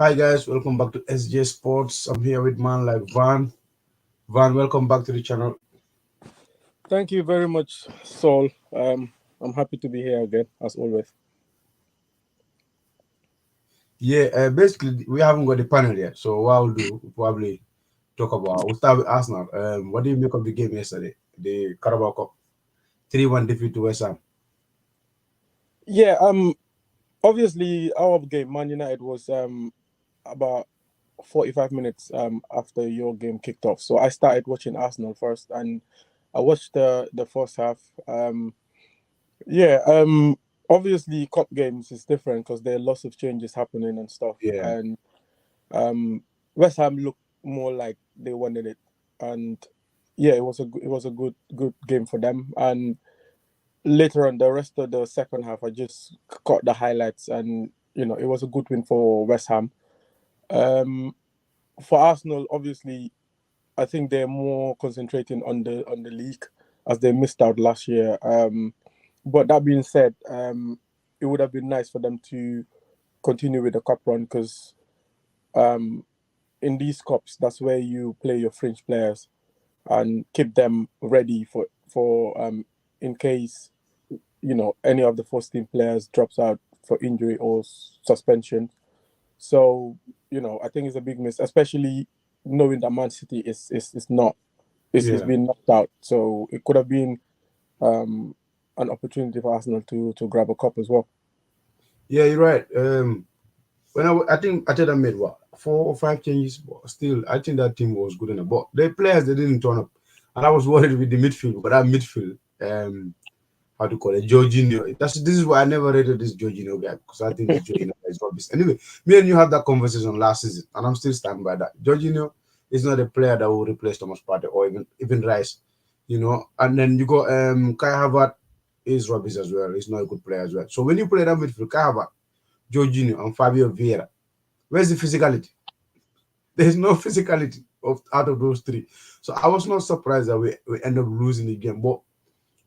Hi guys, welcome back to SJ Sports. I'm here with man like Van. Van, welcome back to the channel. Thank you very much, Saul. I'm happy to be here again, as always. Yeah, basically we haven't got the panel yet, so what I'll do we'll probably talk about. We'll start with Arsenal. What do you make of the game yesterday? The Carabao Cup 3-1 defeat to West Ham. Yeah, obviously our game, Man United, was about 45 minutes after your game kicked off. So I started watching Arsenal first, and I watched the first half. Yeah, obviously cup games is different because there are lots of changes happening and stuff. Yeah, And um, West Ham looked more like they wanted it, and yeah, it was a good game for them. And later on, the rest of the second half, I just caught the highlights, and it was a good win for West Ham. Um, for Arsenal, obviously, I think they're more concentrating on the league as they missed out last year. But that being said, it would have been nice for them to continue with the cup run because um, in these cups, that's where you play your fringe players and keep them ready for in case any of the first team players drops out for injury or suspension. So I think it's a big miss, especially knowing that Man City is not is yeah, being knocked out. So it could have been um, an opportunity for Arsenal to grab a cup as well. yeah. You're right. I think Ateta made what 4 or 5 changes, but still I think that team was good enough. But the players they didn't turn up, and I was worried with the midfield. But that midfield, how to call it, Jorginho. This is why I never rated this Jorginho guy because I think this Jorginho guy is rubbish. Anyway, me and you had that conversation last season, and I'm still standing by that. Jorginho is not a player that will replace Thomas Partey or even Rice, And then you go Kai Havertz is rubbish as well. He's not a good player as well. So when you play that midfield, Kai Havertz, Jorginho, and Fabio Vieira, where's the physicality? There's no physicality out of those three. So I was not surprised that we end up losing the game, but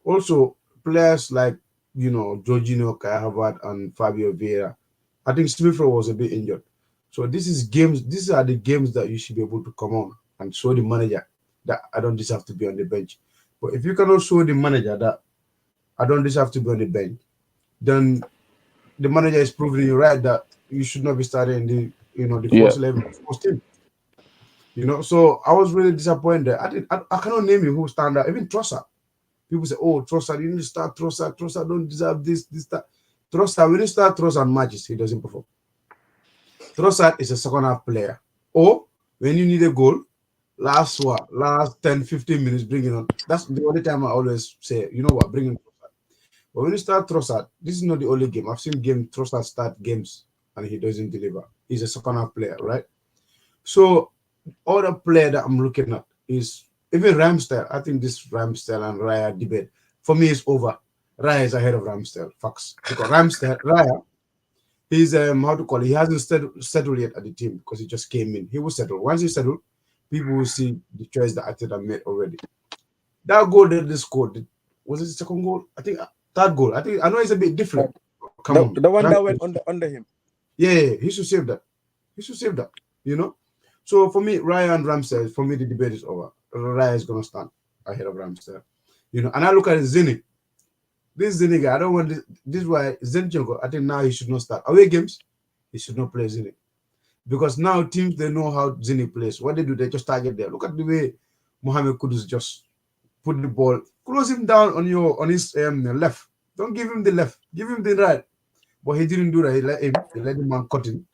also, players like Jorginho, Kai Havertz, and Fabio Vieira. I think Smith Rowe was a bit injured. So this is games. These are the games that you should be able to come on and show the manager that I don't deserve to be on the bench. But if you cannot show the manager that I don't deserve to be on the bench, then the manager is proving you right that you should not be starting the Yeah. first 11, first team. So I was really disappointed. I cannot name you who stand out. Even Trossard. People say, "Oh, Trossard, you need to start Trossard. Trossard don't deserve this, that." Trossard, when you start Trossard matches, he doesn't perform. Trossard is a second half player. Or when you need a goal, last 10, 15 minutes, bring it on. That's the only time I always say, you know what, bring in Trossard. But when you start Trossard, this is not the only game. I've seen Trossard start games and he doesn't deliver. He's a second half player, right? So other player that I'm looking at is even Ramsdale. I think this Ramsdale and Raya debate for me is over. Raya is ahead of Ramsdale, facts. Because Raya, he's how to call it, he hasn't settled yet at the team because he just came in. He will settle. Once he settled, people will see the choice that Ateta made already. That goal that they scored, was it the second goal? I think third goal. I know it's a bit different. Come on. The one that went under him. Yeah, he should save that. He should save that. You know. So for me, Raya and Ramsey, for me the debate is over. Raya is gonna stand ahead of Ramsey. And I look at Zinni. This Zinni guy, I don't want this. This is why Zinchenko, I think now he should not start. Away games, he should not play Zinni. Because now teams they know how Zinni plays. What they do, they just target there. Look at the way Mohamed Kudus just put the ball, close him down on his left. Don't give him the left, give him the right. But he didn't do that. He let him man cut him,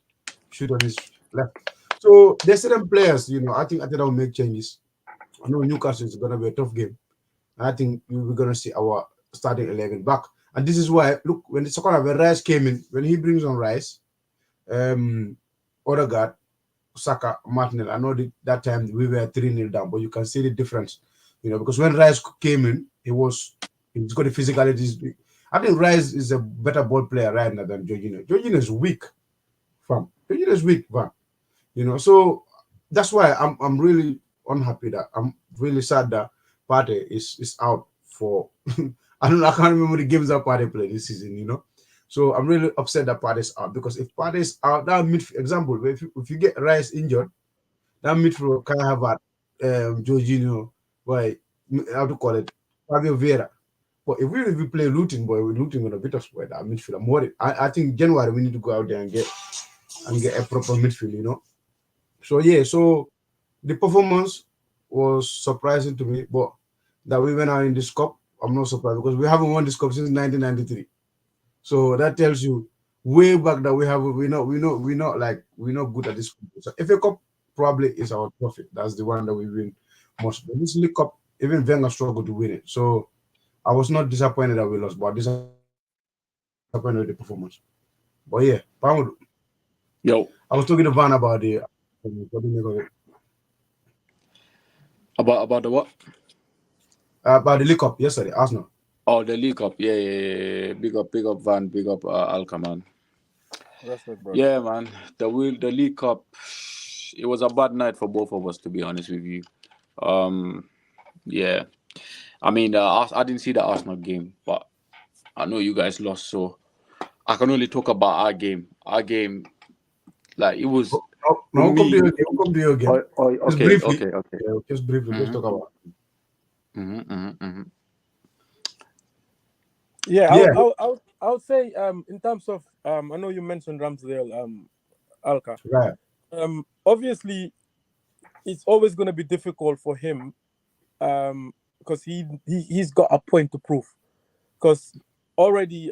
shoot on his left. So there's certain players, I think will make changes. I know Newcastle is gonna be a tough game. And I think we're gonna see our starting 11 back. And this is why look when the second half when Rice came in, when he brings on Rice, Odegaard, Saka, Martinelli. I know that time we were 3-0 down, but you can see the difference, because when Rice came in, he's got the physicality. I think Rice is a better ball player right now than Jorginho. Jorginho is weak, fam. Jorginho is weak, fam. So that's why I'm really unhappy that I'm really sad that Partey is out for I can't remember the games that Partey played this season, So I'm really upset that Partey's out, because if Partey's out, that midfield example, if you get Rice injured, that midfield can have Jorginho, boy, how to call it, Fabio Vieira. But if we play Luton, boy, we're Luton gonna beat us, boy. That midfield, I'm worried. I think January we need to go out there and get a proper midfield, So yeah, so the performance was surprising to me, but that we went out in this cup, I'm not surprised, because we haven't won this cup since 1993. So that tells you way back that we're not good at this. So FA Cup probably is our trophy. That's the one that we win most. But this League Cup, even Wenger struggled to win it. So I was not disappointed that we lost, but disappointed with the performance. But yeah, I was Yo, talking to Van about the what do you make of it? about the what? About the League Cup yesterday, Arsenal. Oh, the League Cup. Yeah, yeah, yeah, yeah. Big up Van, big up Alka, man. Respect, bro. Yeah, man. The League Cup. It was a bad night for both of us, to be honest with you. Um, yeah. I mean, I didn't see the Arsenal game, but I know you guys lost, so I can only talk about our game. Our game, like it was No, to we'll come to me. your game. We'll come to your game. Just Okay, briefly. okay, okay. Yeah, just briefly. Let's Mm-hmm, talk about. mm-hmm. Yeah, Yeah, I would say in terms of I know you mentioned Ramsdale, Alka. right. Obviously it's always going to be difficult for him because he's got a point to prove, because already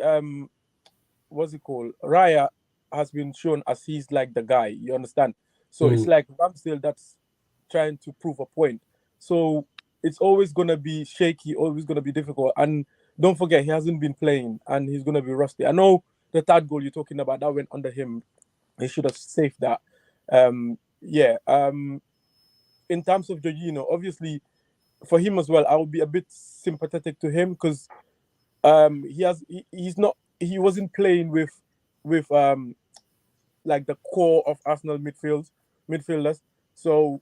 what's it called, Raya has been shown as he's like the guy, you understand? So it's Mm. like Ramsdale that's trying to prove a point. So it's always going to be shaky, always going to be difficult. And don't forget, he hasn't been playing and he's going to be rusty. I know the third goal you're talking about, that went under him. He should have saved that. Yeah. In terms of Jorginho, obviously for him as well, I would be a bit sympathetic to him because he wasn't playing with like the core of Arsenal midfielders. So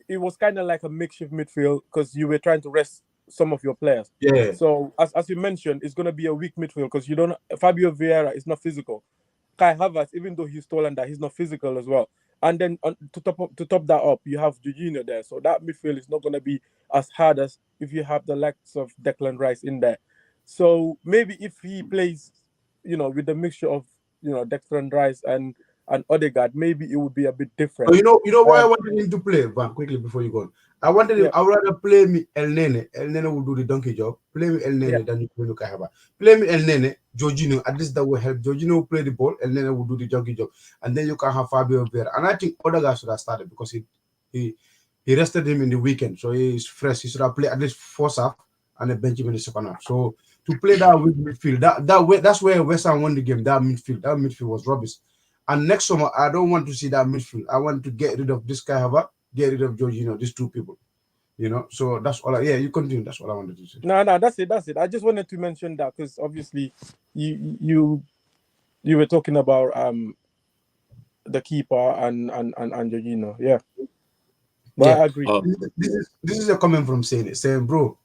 it was kind of like a makeshift midfield because you were trying to rest some of your players. Yeah. So as you mentioned, it's gonna be a weak midfield because you don't. Fabio Vieira is not physical. Kai Havertz, even though he's taller than that, he's not physical as well. And then to top that up, you have Jorginho there. So that midfield is not gonna be as hard as if you have the likes of Declan Rice in there. So maybe if he plays, with the mixture of Declan Rice and Odegaard, maybe it would be a bit So different. you know why I Um, wanted him to play, Van, quickly before you go on. I wanted him. yeah, I would rather play me El Nene. El Nene will do the donkey job. Play me El yeah, Nene than you play me Kahaba. Play me El Nene, Jorginho. At least that will help. Jorginho will play the ball. El Nene will do the donkey job, and then you can have Fabio Vera. And I think other guys should have started because he he rested him in the weekend, so he's fresh. He should have played at least first half and then bench him in the second half. So to play that with midfield, that's where West Ham won the game. That midfield was rubbish. And next summer, I don't want to see that midfield. I want to get rid of this guy, Hava, get rid of Jorginho, these two people. So that's all. Yeah, you continue. That's all I wanted to say. no, that's it. I just wanted to mention that because obviously you you were talking about the keeper and Jorginho. Yeah, but Yeah, I agree. Oh, this is a comment from saying, bro,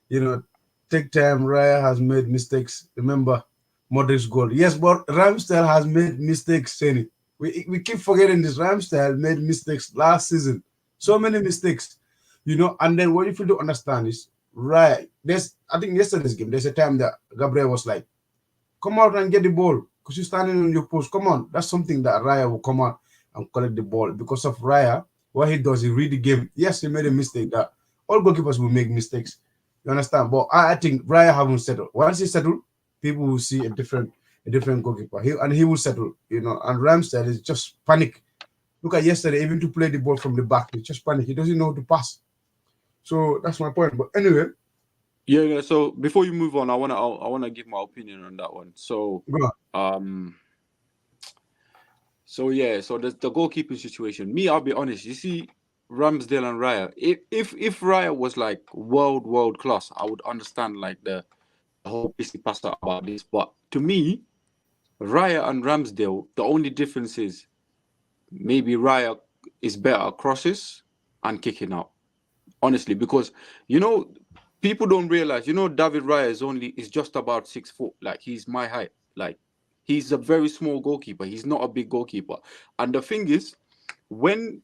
you know, take time. Raya has made mistakes. Remember, Modric's goal. Yes, but Ramsdale has made mistakes, Seni. We keep forgetting this. Ramsdale made mistakes last season. So many mistakes, And then what you feel to understand is, right, I think yesterday's game, there's a time that Gabriel was like, come out and get the ball because you're standing on your post. Come on. That's something that Raya will come out and collect the ball. Because of Raya, what he does, he read the game. Yes, he made a mistake. That all goalkeepers will make mistakes. You understand? But I think Raya haven't settled. Once he settled, people will see a different goalkeeper. He will settle. And Ramsdale is just panic. Look at yesterday, even to play the ball from the back, he just panic. He doesn't know how to pass. So that's my point. But anyway, yeah, yeah. So before you move on, I wanna give my opinion on that one. So, go on. um, so yeah, so the goalkeeping situation. Me, I'll be honest. You see, Ramsdale and Raya. If Raya was like world class, I would understand like the whole pissy pasta about this. But to me, Raya and Ramsdale, the only difference is maybe Raya is better at crosses and kicking out. Honestly, because you know people don't realize. David Raya is just about 6 foot. Like he's my height. Like He's a very small goalkeeper. He's not a big goalkeeper. And the thing is, when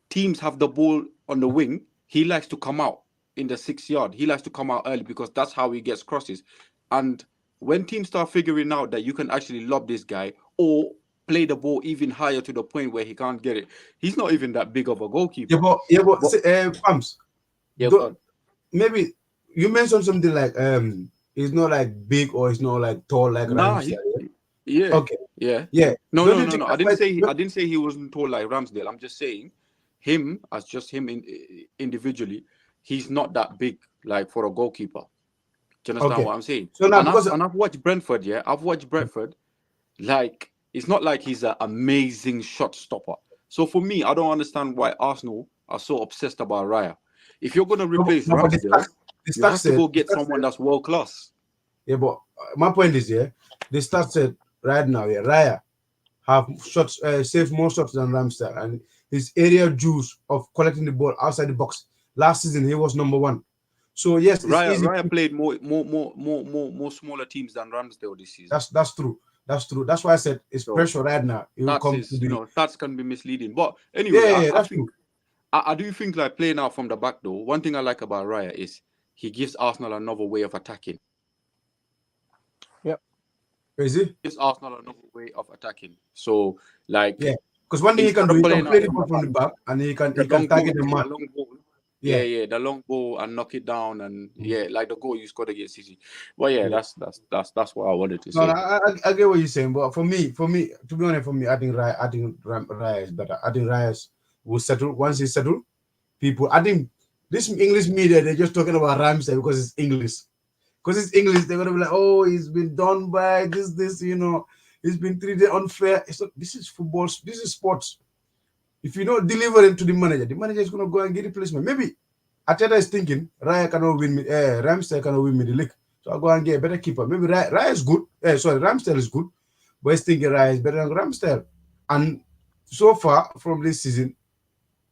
teams have the ball on the wing, he likes to come out in the 6 yard. He likes to come out early because that's how he gets crosses. And when teams start figuring out that you can actually lob this guy or play the ball even higher to the point where he can't get it, he's not even that big of a goalkeeper. But But Pams, yeah, go on. maybe you mentioned something like he's not like big or he's not like tall like Nah, Ramsey. yeah, Okay, yeah. yeah. No, Don't no, you no, think no. that's why? I didn't say he wasn't tall like Ramsdale. I'm just saying him as just him individually. He's not that big like for a goalkeeper. Do you understand Okay, what I'm saying? so now because And I've watched Brentford. Yeah, I've watched Brentford. Like it's not like he's an amazing shot stopper. So for me, I don't understand why Arsenal are so obsessed about Raya. If you're gonna replace no, but Ramsdale, the you stats have to said go get someone that's world class. yeah, but my point is the stats said right now Raya have shots saved more shots than Ramsdale, and his area juice of collecting the ball outside the box last season he was number one. So yes, it's easy. Raya played more smaller teams than Ramsdale this season. That's true. That's true. That's why I said it's So pressure right now. It will that's come to his, the stats can be misleading. But yeah, anyway, yeah, I that's think true. I do think like playing out from the back though. One thing I like about Raya is he gives Arsenal another way of attacking. Yep. Is it? Gives Arsenal another way of attacking. So like Yeah. Because one thing he can instead do, of he can playing play out the from the ball from back, the back, and the he can long ball, target the man. the long ball. Yeah. The long ball and knock it down and like the goal you scored against City. But yeah, Yeah. that's what I wanted to No, no, say. I get what you're saying, but for me, to be honest, for me, I think Raya is better. I think Raya will settle once he settle. People, I think this English media they're just talking about Ramsey because it's English. Because it's English, they're gonna be like, oh, he's been done by this, he's been treated unfair. It's not, this is football, this is sports. If you don't deliver it to the manager is gonna go and get replacement. Maybe Ateta is thinking Raya cannot win me, Ramsey cannot win me the league. So I'll go and get a better keeper. Maybe Raya is good. Ramsey is good, but he's thinking Raya is better than Ramsey. And so far from this season,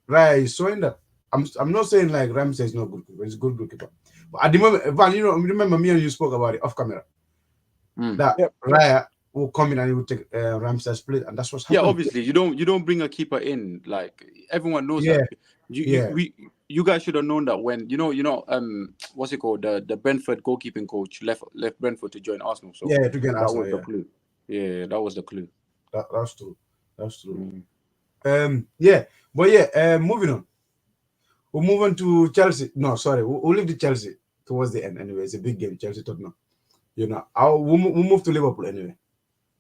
Raya is showing that. I'm not saying like Ramsey is not good, he's a good goalkeeper. But at the moment, Van, remember me and you spoke about it off camera that Yep. Raya will come in and he will take Ramsey's place, and that's what's Yeah, happening. obviously you don't bring a keeper in. Like everyone knows Yeah, that. yeah. You guys should have known that when what's it called, the Brentford goalkeeping coach left Brentford to join Arsenal. So Yeah, to get that Arsenal. was the Yeah, clue. Yeah, that was the clue. that's true. That's true. Mm. Yeah, but yeah. Moving on. We'll move on to Chelsea. No, sorry, we'll leave the Chelsea towards the end. Anyway, it's a big game, Chelsea Tottenham. We'll move to Liverpool anyway,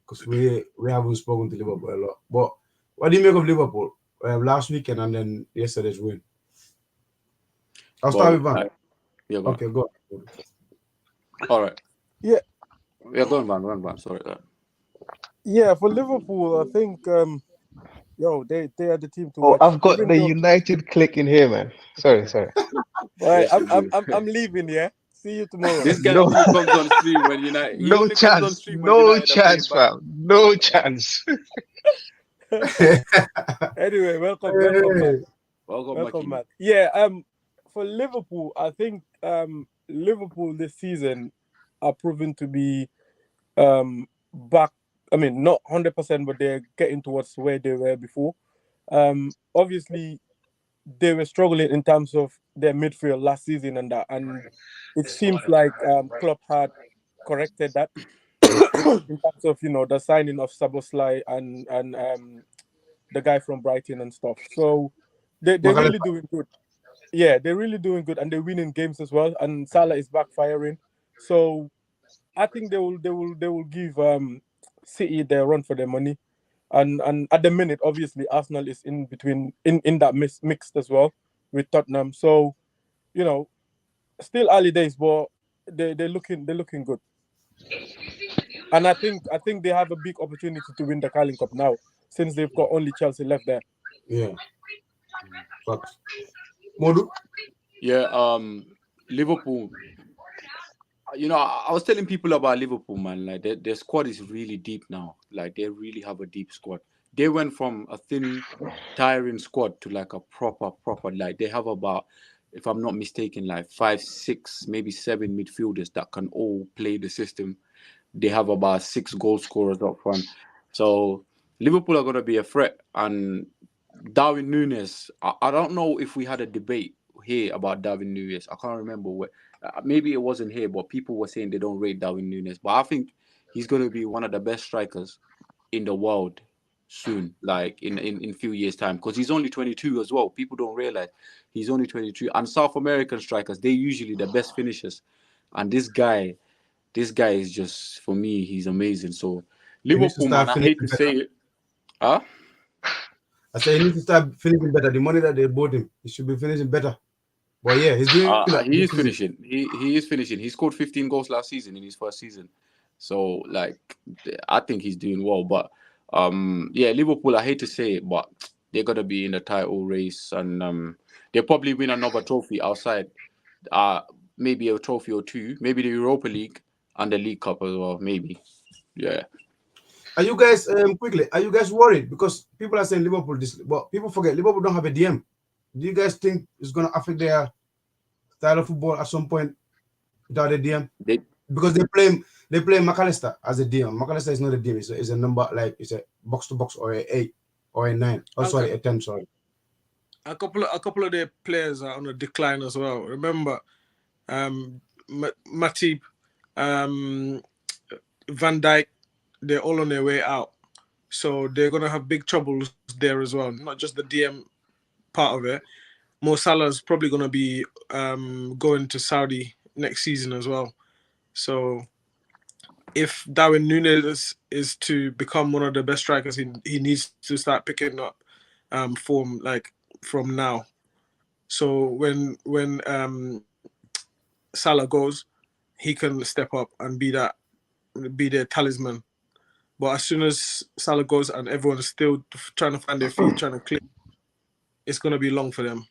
because we haven't spoken to Liverpool a lot. But what do you make of Liverpool last weekend and then yesterday's win? I'll start Well, with Van. yeah, go on. Okay, go. All right. Yeah. Yeah, go on, Van. Sorry. Yeah. For Liverpool, I think they are the team to Oh, watch. I've got Even the though, United click in here, man. Sorry. right, Yes, you do. I'm leaving. Yeah. See you tomorrow. This guy No, only comes on stream when United. He no only comes on chance. stream when No United are playing chance, bad. fam. No chance. Anyway, welcome, Matt. Hey. Welcome, Welcome, Makini. Matt. Yeah. For Liverpool, I think Liverpool this season are proven to be back. I mean, not 100%, but they're getting towards where they were before. Obviously, they were struggling in terms of their midfield last season, and it seems like Klopp had corrected that in terms of the signing of Saboslai and the guy from Brighton and stuff. So they're really Magalhaes. doing good. Yeah, they're really doing good, and they're winning games as well. And Salah is backfiring, so I think they will give City their run for their money. And at the minute, obviously, Arsenal is in between in that mixed as well with Tottenham. So still early days, but they're looking good. And I think they have a big opportunity to win the Carling Cup now, since they've got only Chelsea left there. Yeah, facts. Modu. Yeah, Liverpool. I was telling people about Liverpool, man. Like their squad is really deep now. Like they really have a deep squad. They went from a thin, tiring squad to like a proper. Like they have about, if I'm not mistaken, like 5, 6, maybe 7 midfielders that can all play the system. they have about 6 goal scorers up front. So Liverpool are going to be a threat. And Darwin Núñez, I don't know if we had a debate here about Darwin Núñez. I can't remember where. Maybe it wasn't here, but people were saying they don't rate Darwin Núñez. But I think he's going to be one of the best strikers in the world soon, like in few years' time, because he's only 22 as well. People don't realize he's only 22. And South American strikers, they're usually the best finishers. And this guy is just, for me, he's amazing. So He needs to Liverpool, man, start I finishing hate to better. say it. Huh? I say he needs to start finishing better. The money that they bought him, he should be finishing better. But yeah, he's doing that He this is season. finishing. He is finishing. He scored 15 goals last season in his first season. So like, I think he's doing well. But yeah, Liverpool. I hate to say it, but they're gonna be in the title race, and they'll probably win another trophy outside. Maybe a trophy or two. Maybe the Europa League and the League Cup as well. Maybe. Yeah. Are you guys quickly? Are you guys worried because people are saying Liverpool this, but people forget Liverpool don't have a DM. Do you guys think it's gonna affect their style of football at some point without a DM? They Because they play McAllister as a DM. McAllister is not a DM. It's a number, like it's a box to box or a 8 or a 9. Oh, sorry, a 10. Sorry. A couple of their players are on a decline as well. Remember, Matip, Van Dijk, they're all on their way out. So they're gonna have big troubles there as well. Not just the DM part of it. Mo Salah is probably gonna be going to Saudi next season as well. So if Darwin Núñez is to become one of the best strikers, he needs to start picking up form like from now. So when Salah goes, he can step up and be their talisman. But as soon as Salah goes and everyone's still trying to find their feet, trying to click, it's going to be long for them,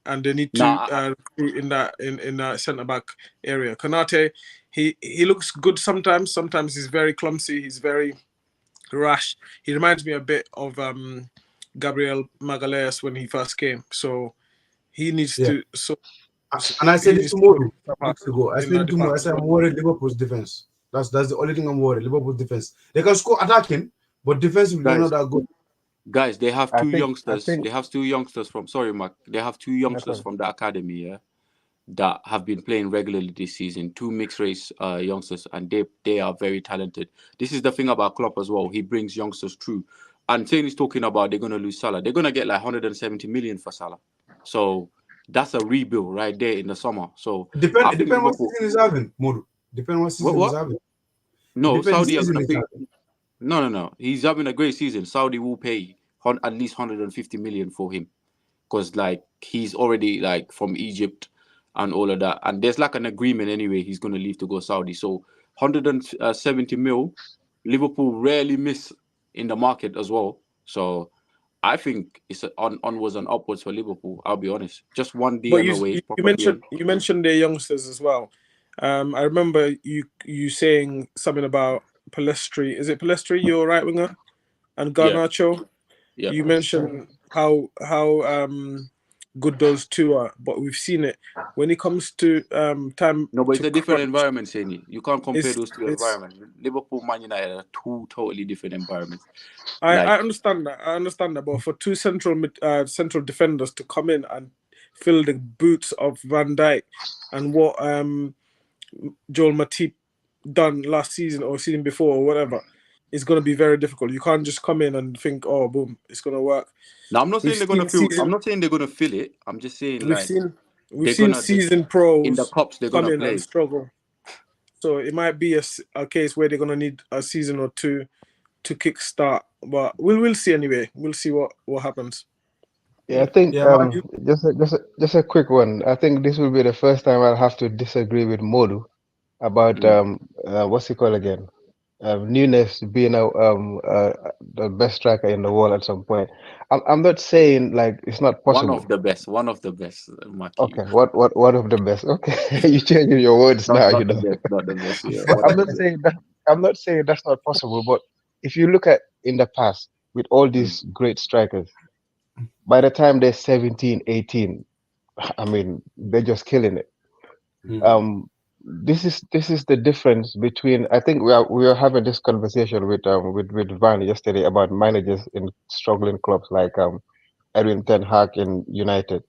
and they need to recruit in that centre back area. Konate, he looks good sometimes. Sometimes he's very clumsy. He's very rash. He reminds me a bit of Gabriel Magalhaes when he first came. So he needs to. So and I said this to Modu weeks ago. I in said that to Modu, I said I'm worried Liverpool's defense. That's the only thing I'm worried. Liverpool's defense. They can score attacking, but defensively they're not that good. Guys, they have two youngsters. think They have two youngsters from. Sorry, Mark. They have two youngsters from the academy, yeah, that have been playing regularly this season. Two mixed race youngsters, and they are very talented. This is the thing about Klopp as well. He brings youngsters through. And Tane is talking about they're gonna lose Salah. They're gonna get like 170 million for Salah. So that's a rebuild right there in the summer. So Depend what Liverpool, season is having, Modu. Depend what season is having. No, Saudi are season gonna is pay. having. No. He's having a great season. Saudi will pay at least 150 million for him, because like he's already like from Egypt and all of that, and there's like an agreement anyway. He's gonna leave to go Saudi. So 170 mil. Liverpool rarely miss in the market as well. So I think it's onwards and upwards for Liverpool. I'll be honest. Just one But DM away. you Proper DM. mentioned their youngsters as well. I remember you saying something about Palestri. Is it Palestri, your right winger, and Yeah. Garnacho? Yeah. You mentioned how good those two are, but we've seen it when it comes to time. No, but it's to a different crunch, environment, Sani. You can't compare it's those two it's. environments. Liverpool, Man United are two totally different environments. I understand that, but for two central defenders to come in and fill the boots of Van Dijk and what Joel Matip done last season or season before or whatever, it's going to be very difficult. You can't just come in and think, oh, boom, it's going to work. Now, I'm not saying they're gonna feel. I'm Season, not saying they're gonna feel it. I'm just saying we've like seen they're gonna seasoned in the pros cups they're come gonna in and play. struggle. So it might be a case where they're going to need a season or two to kickstart. But we'll see anyway. We'll see what happens. Yeah, I think Yeah, but you, just a quick one. I think this will be the first time I'll have to disagree with Modu about what's he called again? Nunes being the best striker in the world at some point. I'm not saying like it's not One possible. of the best. One of the best, Maki. Okay, what one of the best? Okay, you changing your words now, Not you the know. best. Not the best. Yeah. But One I'm of the not best. saying that I'm not saying that's not possible. But if you look at in the past with all these great strikers, by the time they're 17, 18, I mean, they're just killing it. Hmm. Um, this is the difference between. I think we are having this conversation with Van yesterday about managers in struggling clubs like Erin Ten Hag in United.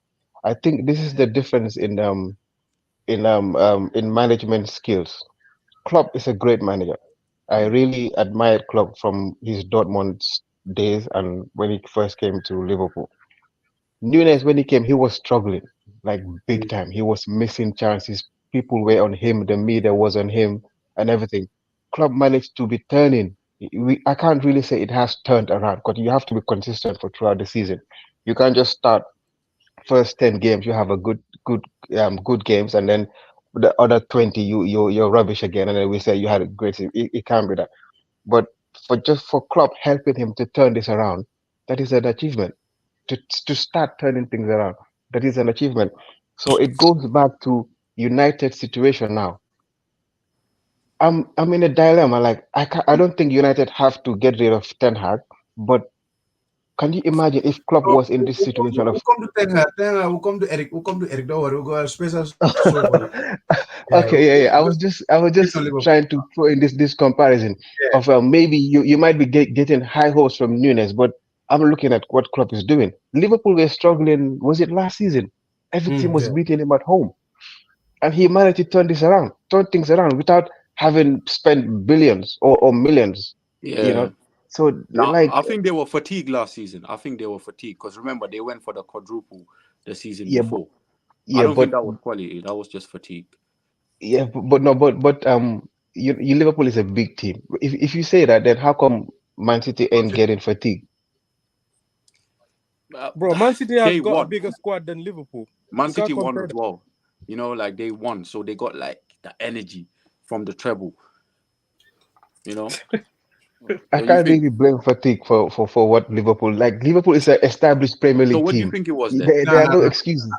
I think this is the difference in management skills. Klopp is a great manager. I really admired Klopp from his Dortmund days and when he first came to Liverpool. Nunes, when he came, he was struggling like big time. He was missing chances. People were on him. The media was on him and everything. Club managed to be turning. I can't really say it has turned around because you have to be consistent for throughout the season. You can't just start first 10 games. You have a good games and then the other 20 you're rubbish again. And then we say you had a great season. It can't be that. But for Klopp helping him to turn this around, that is an achievement to start turning things around. That is an achievement. So it goes back to United situation now. I'm in a dilemma. Like I don't think United have to get rid of Ten Hag, but can you imagine if Klopp So was in this situation of we'll come to we'll come to Eric. We'll come to Eric. Don't worry, we'll go a special show for that. Yeah, okay, yeah, yeah. I was just just on Liverpool. trying to throw in this comparison Yeah. of maybe you might be getting high hopes from Nunes, but I'm looking at what Klopp is doing. Liverpool were struggling. Was it last season? Every team was Yeah. beating him at home, and he managed to turn things around without having spent billions or millions. You Yeah. know, so Now like I think they were fatigued last season. I think they were fatigued because remember they went for the quadruple the season yeah, before. I yeah, don't think but that was quality. That was just fatigue. yeah, but no, but you Liverpool is a big team. If you say that, then how come Man City ain't getting fatigued? Uh, Bro, Man City has they got a won. bigger squad than Liverpool. Man You can't City won compare as that. well. You know, like they won, so they got like the energy from the treble. You know, I what do you can't think? really blame fatigue for what Liverpool like. Liverpool is an established Premier So League what do you team. think it was then? There Nah, are nah, no nah. excuses.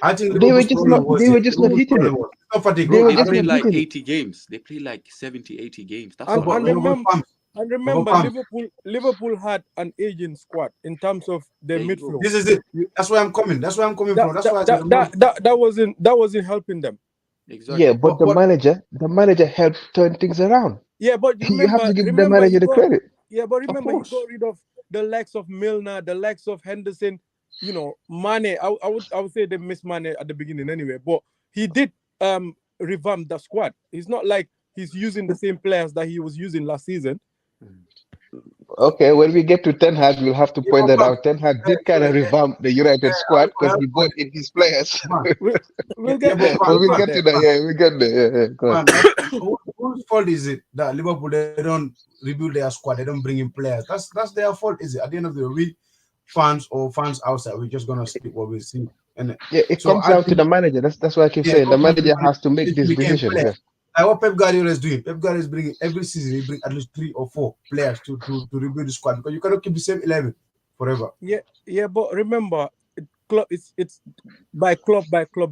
I think They were Liverpool's just problem not. was They yeah. were just not Liverpool's hitting problem it. was it's not fatigue. They were They just played not like hitting it. 80 games. They played like 70, 80 games. That's a No, And but lot. and Liverpool remember pumps. and Liverpool remember pumps. Liverpool had an aging squad in terms of their There you go. midfield. This is it. You- That's where I'm coming. That's where I'm coming That from. That's that why I said that I'm not. that that, that wasn't helping them. Yeah, Exactly. but the manager helped turn things around. Yeah, but You have remember to give the remember he manager the got credit, yeah, but of remember he got course. rid of the likes of Milner, the likes of Henderson, Mane. I would say they missed Mane at the beginning anyway, but he did revamp the squad. It's not like he's using the same players that he was using last season. Mhm. Okay, when we get to Ten Hag, we'll have to Yeah, point but that pumps. out. Ten Hag Yeah, did kind of yeah, revamp the United yeah. squad because he But bought in his players. We'll, yeah, we'll yeah, get but there. But We'll we'll get get to there. that. Yeah, we get there. Yeah, yeah. Go on. man, that's whose fault is it that Liverpool they don't rebuild their squad, they don't bring in players? That's their fault, is it? At the end of the day, we fans or fans outside, we're just gonna speak what we see. And Yeah, it so comes I down to think the manager. That's why I keep yeah, it saying the comes down to manager the has to make these bring in decisions. players. Yeah. Like what Pep Guardiola is doing. Pep Guardiola is bringing every season, he bring at least 3 or 4 players to rebuild the squad because you cannot keep the same 11 forever. Yeah, but remember, it's by club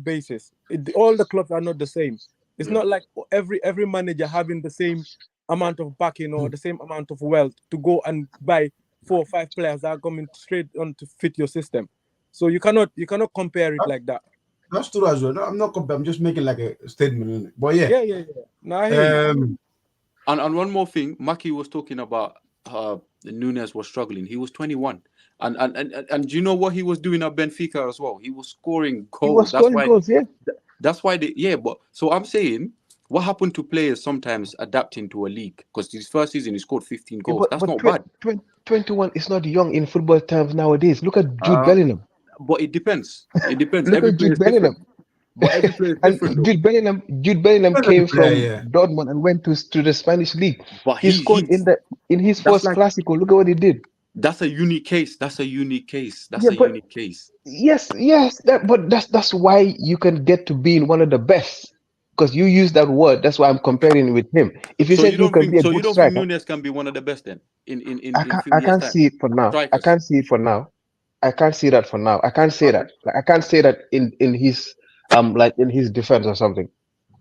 basis. All the clubs are not the same. It's Yeah. not like every manager having the same amount of backing or Hmm. the same amount of wealth to go and buy 4 or 5 players that are coming straight on to fit your system. So you cannot compare it like that. That's true as well. No, I'm not comparing, I'm just making like a statement, innit? But yeah. Yeah. No, I hear you. Um And one more thing, Maki was talking about Nunes was struggling. He was 21. And do you know what he was doing at Benfica as well? He was scoring He was goals. scoring goals. Yeah. But so I'm saying what happened to players sometimes adapting to a league? Because his first season he scored 15 Yeah, goals. That's but not bad. 21 is not young in football terms nowadays. Look at Jude Uh, Bellingham. but it depends. It depends. Look Every at player Jude is different. Bellingham. But every player is And different though. Jude Bellingham depends on the came player, from yeah. Dortmund and went to the Spanish league. But He scored in his that's first like Clásico. Look at what he did. that's a unique case. That's a unique case. That's Yeah, a but unique case. yes, but that's why you can get to being one of the best because you use that word. That's why I'm comparing with him. If you So said you he don't can be think a so you good don't think striker, Nunes can be one of the best then in I few I years can't time? see it for now. I Strikers. can't see it for now. I can't see that for now. I can't say Okay. that. Like, I can't say that in his like in his defense or something.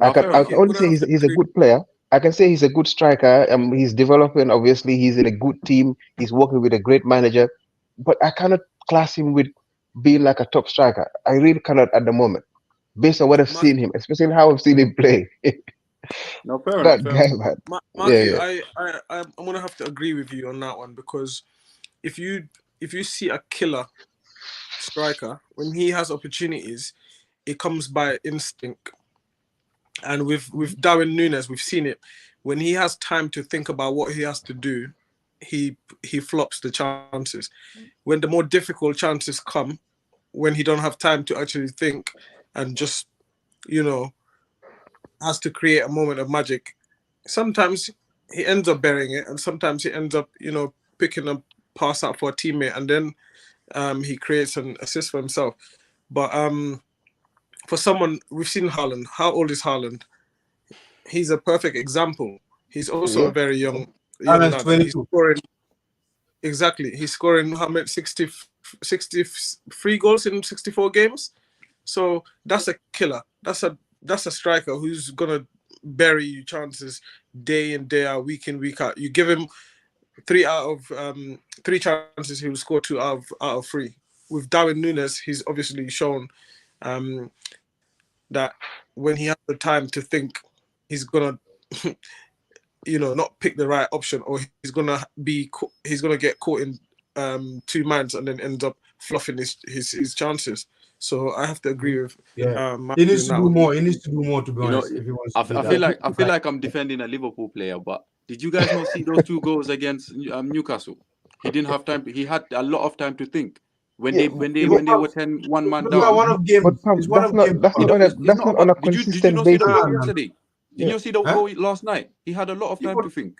I Now can fair I enough. can You're only gonna say have to he's a agree. good player. I can say he's a good striker. He's developing. Obviously, he's in a good team. He's working with a great manager, but I cannot class him with being like a top striker. I really cannot at the moment. based on what I've seen him, especially how I've seen him play. No, fair enough. That Fair guy, enough. man. Yeah, Matthew, yeah. I'm gonna have to agree with you on that one, because if you see a killer striker, when he has opportunities, it comes by instinct. And with Darwin Núñez, we've seen it. When he has time to think about what he has to do, he flops the chances. When the more difficult chances come, when he don't have time to actually think and just, has to create a moment of magic, sometimes he ends up burying it, and sometimes he ends up, picking a pass out for a teammate, and then he creates an assist for himself. But for someone, we've seen Haaland. How old is Haaland? He's a perfect example. He's also Yeah. a very young Alan's lad, and he's 22. scoring. Exactly, he's scoring how many 63 goals in 64 games. So that's a killer. That's a striker who's gonna bury you chances day in, day out, week in, week out. You give him 3 chances, he will score 2 out of 3. With Darwin Núñez, he's obviously shown that when he has the time to think, he's gonna not pick the right option, or he's gonna get caught in 2 minds and then ends up fluffing his chances. So I have to agree with Yeah. He Matthew needs in to that do one. more. He needs to do more, to be You know, honest, if he wants I, to be I that. feel like I'm defending a Liverpool player, but did you guys not see those 2 goals against Newcastle? He didn't have time. He had a lot of time to think when Yeah, they were 1 man But yeah, down. one of games. but Pam, It's one of games. You know, it's that's not not on about. a Did you consistent not see the basis. goal Nah, nah. yesterday? Did Yeah. you not see the Huh? goal last night? He had a lot of Yeah, time but, to think.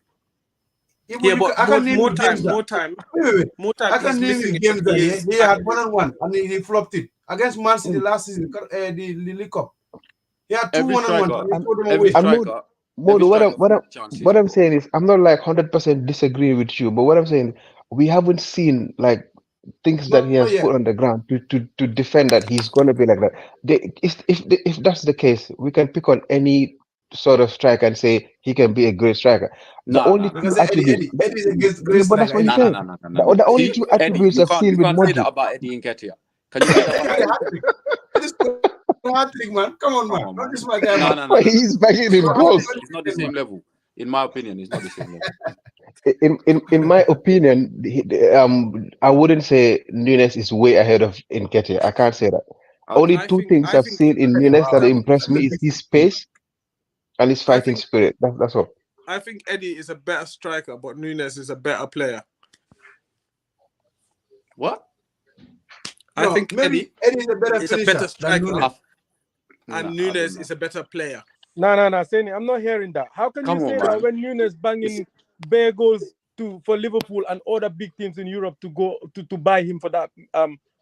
yeah, but Yeah, but I can name more you games time, that. Wait. more time. I can He's name missing you it. games that Is he had 1-on-1 and he flopped it against Man City Mm. last season. The League Cup. He had 2 Every 1-on-1s striker, and he threw them every away. And striker, every Modu, striker flops chances, what I'm bro. saying is, I'm not like 100% disagreeing with you, but what I'm saying, we haven't seen like things that he Not has yet. put on the ground to defend that he's gonna be like that. If that's the case, we can pick on any sort of striker and say he can be a great striker. The Nah, only nah, nah, Because two nah. attributes, Eddie is a great yeah, but that's striker what he's Nah, anyway. nah, saying. nah, nah, nah, nah. The only See, two Eddie, attributes I've you seen with can't say that Modric. about Eddie Nketiah. Can you say that about Eddie Eddie? hat-trick. Eddie scored a hat-trick, man. Come on, Come man. on, Not man. this my guy, No, man. no, no, no, no. He's banging It's in not. Scored goals. It's not the 100%, man. same level. In my opinion, it's not the same level. In my opinion, I wouldn't say Nunes is way ahead of Nketiah. I can't say that. Only Okay. I two think things I've seen in Nunes in Wow. that terms impressed me That's a is big his thing. pace and his I fighting think spirit. That's all. I think Eddie is a better striker, but Núñez is a better player. What? I No, think maybe Eddie is a better is a better finisher than striker, Nunes. I've, and I don't Núñez know. is a better player. No, Sani, I'm not hearing that. How can you Come on, say that man. when Nunes It's banging bare goals for Liverpool and other big teams in Europe to go to buy him for that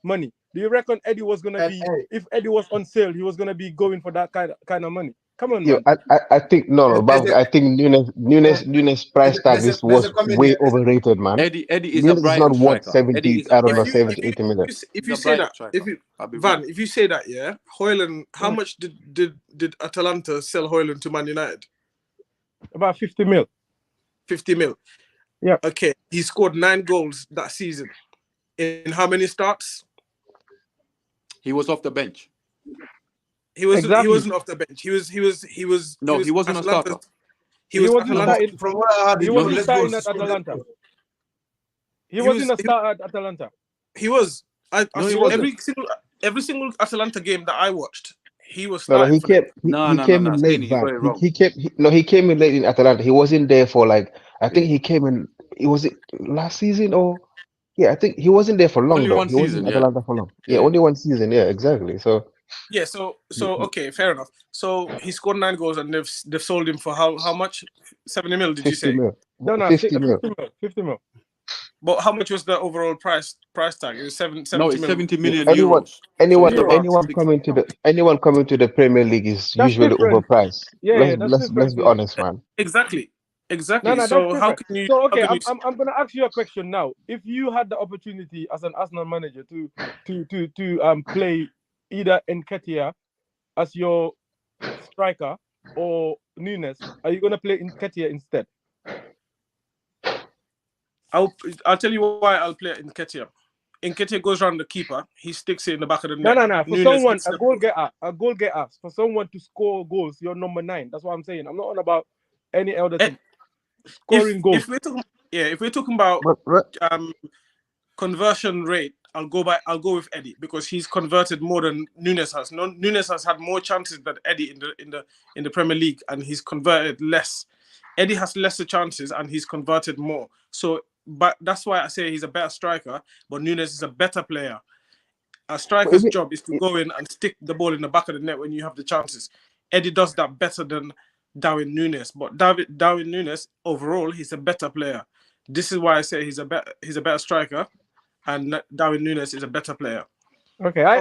money? Do you reckon Eddie was gonna And be, if Eddie was on sale, he was gonna be going for that kind of money? Come on, Yeah, man. I think no, there's but a I think Nunes price tag is there's a was comment way here. overrated, man. Eddie is a Nunes is not Brighton worth striker. Eddie 70, is a I don't If know, Brighton you 70, striker. 80 million. if He's you a say Brighton that, striker. I'll be Van, real. if you say that, yeah, Hoyland, how much did Atalanta sell Hoyland to Man United? About 50 mil. 50 mil. Yeah. Okay, he scored 9 goals that season. In how many starts? He was off the bench. He Exactly. wasn't off the bench. No, he wasn't a starter. He He was wasn't From Atalanta. starting. from what I heard, He No, wasn't let's go. starting at Atalanta. He He was wasn't a starter at Atalanta. he was. No, he He wasn't. wasn't. Every single Atalanta game that I watched, he was No, starting he for them. came No, he no, no, came no. in late, Stanley, you Van. got it wrong. He came in late in Atalanta. He wasn't there for like I think Yeah. he came in. It was it last season or yeah, I think he wasn't there for long Only though. one He wasn't season, in yeah. Atalanta for long. Yeah, Yeah. only one season. Yeah, exactly. So Yeah, so okay, fair enough. So he scored 9 goals and they've sold him for how much? 70 mil, did you 50 say? mil, No, 50 50 mil. mil. 50 mil. But how much was the overall price tag? It was No, 70 it's mil. 70 Yeah, million anyone, euros. So anyone, it's Euro. about anyone 60 coming to pounds. the Premier League is That's usually different. overpriced. Yeah, that's Let's different be though. honest, man. Exactly. No, that's So different. So how okay, can you I'm gonna ask you a question now. If you had the opportunity as an Arsenal manager to play either Nketiah as your striker or Nunes, are you gonna play Nketiah instead? I'll tell you why I'll play in Nketiah. Nketiah goes around the keeper, he sticks it in the back of the net. No. For Nunes someone, hits a the goal ball. getter, for someone to score goals, you're number 9. That's what I'm saying. I'm not on about any other Eh, thing. Scoring goals. If we're talking about But conversion rate, I'll go with Eddie because he's converted more than Nunes has. Nunes has had more chances than Eddie in the Premier League, and he's converted less. Eddie has lesser chances and he's converted more. So, but that's why I say he's a better striker. But Nunes is a better player. A striker's if it, job is to go in and stick the ball in the back of the net when you have the chances. Eddie does that better than Darwin Nunes. But Darwin Nunes overall, he's a better player. This is why I say he's a better striker, and Darwin Nunes is a better player. Okay, I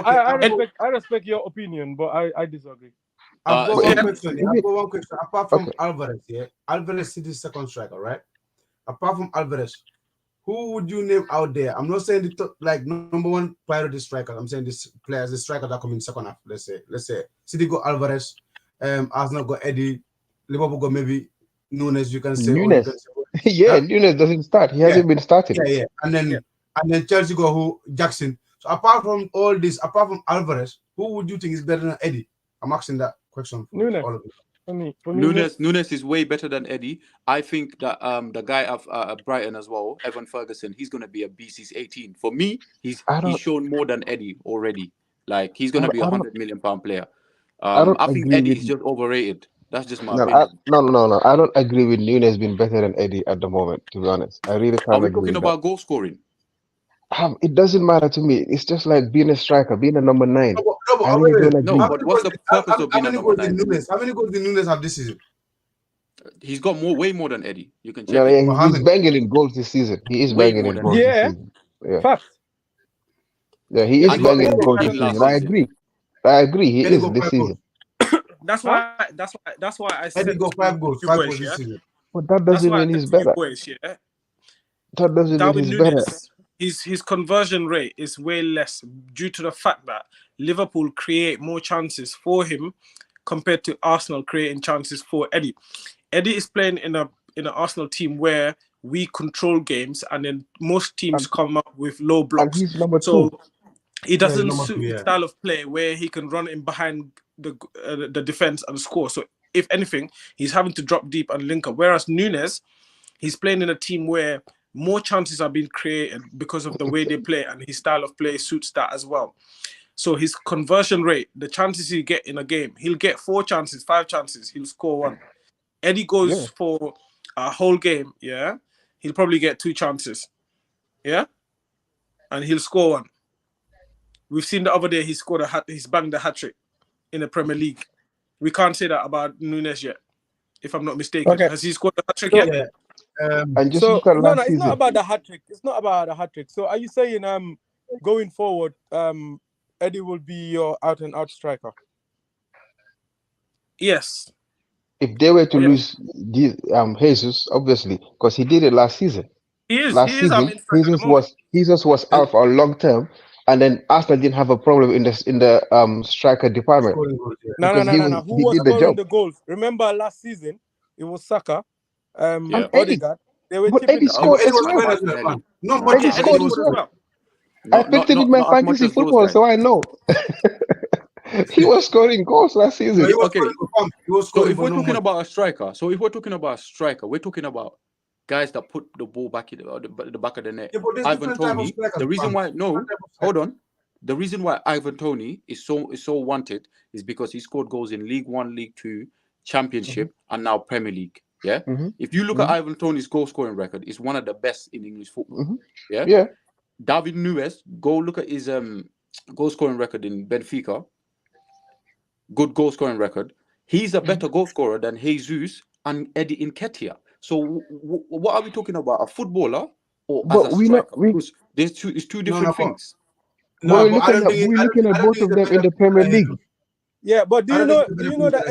respect your opinion, but I disagree. I've got but one if, question. if I've it, got one question. Apart from okay, Alvarez, Alvarez is the second striker, right? Apart from Alvarez, who would you name out there? I'm not saying the top, like number one priority striker. I'm saying this players, the striker that come in second half. Let's say City got Alvarez, Arsenal got Eddie, Liverpool got maybe Nunes. You can say, or you can Nunes. say, Yeah, huh? Nunes doesn't start. He Yeah, hasn't been starting. yeah, and then Chelsea got who Jackson. So apart from all this, apart from Alvarez, who would you think is better than Eddie? I'm asking that question for Nunes. all of you. For me, Nunes is way better than Eddie. I think that the guy of Brighton as well, Evan Ferguson, he's gonna be a beast. He's 18. For me, he's I don't, shown more than Eddie already. Like he's gonna be I don't, £100 million player. I don't I think agree Eddie with. is just overrated. That's just my No, opinion. no. I don't agree with Nunes being better than Eddie at the moment. To be honest, I really Are can't we agree talking with that. about goal scoring? It doesn't matter to me. It's just like being a striker, being a number 9. I Wait, really wait. don't No, agree. but what's the purpose of How being a many number goals did 9? Nunes? How many goals did Nunes have this season? He's got way more than Eddie. You can No, check it. yeah, Well, how he's many? banging in goals this season. He is Way banging more in than goals Eddie. this yeah, season. Yeah, facts. yeah, he is And he got banging in goals this MVP season. last I season. agree. I agree. He Eddie is got this 5 goals. season. That's Huh? why I Eddie said got to 5 goals. you 5 goals boys, this yeah. season. But that That's doesn't why I mean said he's to you better. boys, yeah. That doesn't mean Darwin he's better. Nunes, his conversion rate is way less due to the fact that Liverpool create more chances for him compared to Arsenal creating chances for Eddie. Eddie is playing in an Arsenal team where we control games, and then most teams And, come up with low and blocks. he's number 2. So it Yeah, he's doesn't number 2, suit his yeah. style of play where he can run in behind the defense and score. So if anything, he's having to drop deep and link up. Whereas Nunes, he's playing in a team where more chances are being created because of the way they play, and his style of play suits that as well. So his conversion rate, the chances he get in a game, he'll get 4 chances, 5 chances, he'll score 1. Eddie goes Yeah. for a whole game, yeah, he'll probably get 2 chances, yeah, and he'll score 1. We've seen the other day he's banged a hat trick in the Premier League. We can't say that about Nunes yet, if I'm not mistaken. Okay. Has he scored a hat trick So, yet? Yeah. And just so look at no, last it's not season. about the hat trick. It's not about the hat trick. So are you saying going forward, Eddie will be your out and out striker? Yes. If they were to Yeah. lose Jesus, obviously, because he did it last season. He is Last our season, main striker at the moment. Jesus was out for a long term, and then Arsenal didn't have a problem in the striker department Scoring goals, yeah. No. because Who he was did the scoring job. the goals? Remember last season, it was Saka, Yeah. And Eddie, Odegaard. They were but chipping Eddie the No, scored Eddie as was well. playing as well, Martinelli. man. Not Nah, much. Eddie Yeah, Eddie scored as scored as well. well. I picked him in my as much fantasy as those football, guys. so I know. He was scoring goals last No, season. he was Okay. scoring for fun. He was So scoring if for we're no talking much. about a striker, we're talking about guys that put the ball back in the back of the net. Yeah, but there's Ivan different type of Toney. strikers. The reason fam. why Different type of hold strikers. on. The reason why Ivan Toney is so wanted is because he scored goals in League 1, League 2, Championship, and now Premier League. Yeah. Mm-hmm. If you look at Ivan Toney's goal scoring record, it's one of the best in English football. Mm-hmm. Yeah. Yeah. David Nunes, go look at his goal scoring record in Benfica. Good goal scoring record. He's a better goal scorer than Jesus and Eddie Nketiah. So what are we talking about? A footballer or as But a we know striker? Because it's two No, different things. but but I don't think we're looking at I don't both think of it's a them in better the Premier than League. Jesus. Yeah, but I don't think it's a better that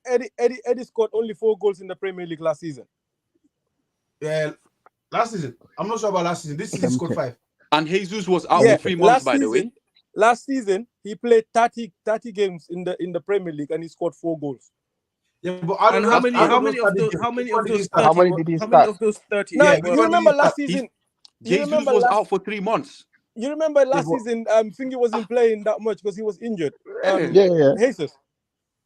than Jesus. Eddie scored only 4 goals in the Premier League last season? Yeah, last season. I'm not sure about last season. This season he scored 5. And Jesus was out Yeah, for 3 months, by the way. Last season he played 30 games in the Premier League and he scored 4 goals. Yeah, but And how many of those 30 How many did he how many start? of those 30 Now Yeah, you remember last season. You Jesus remember was out for 3 months. You remember last what? season? Thingy wasn't playing that much because he was injured. Yeah. Jesus.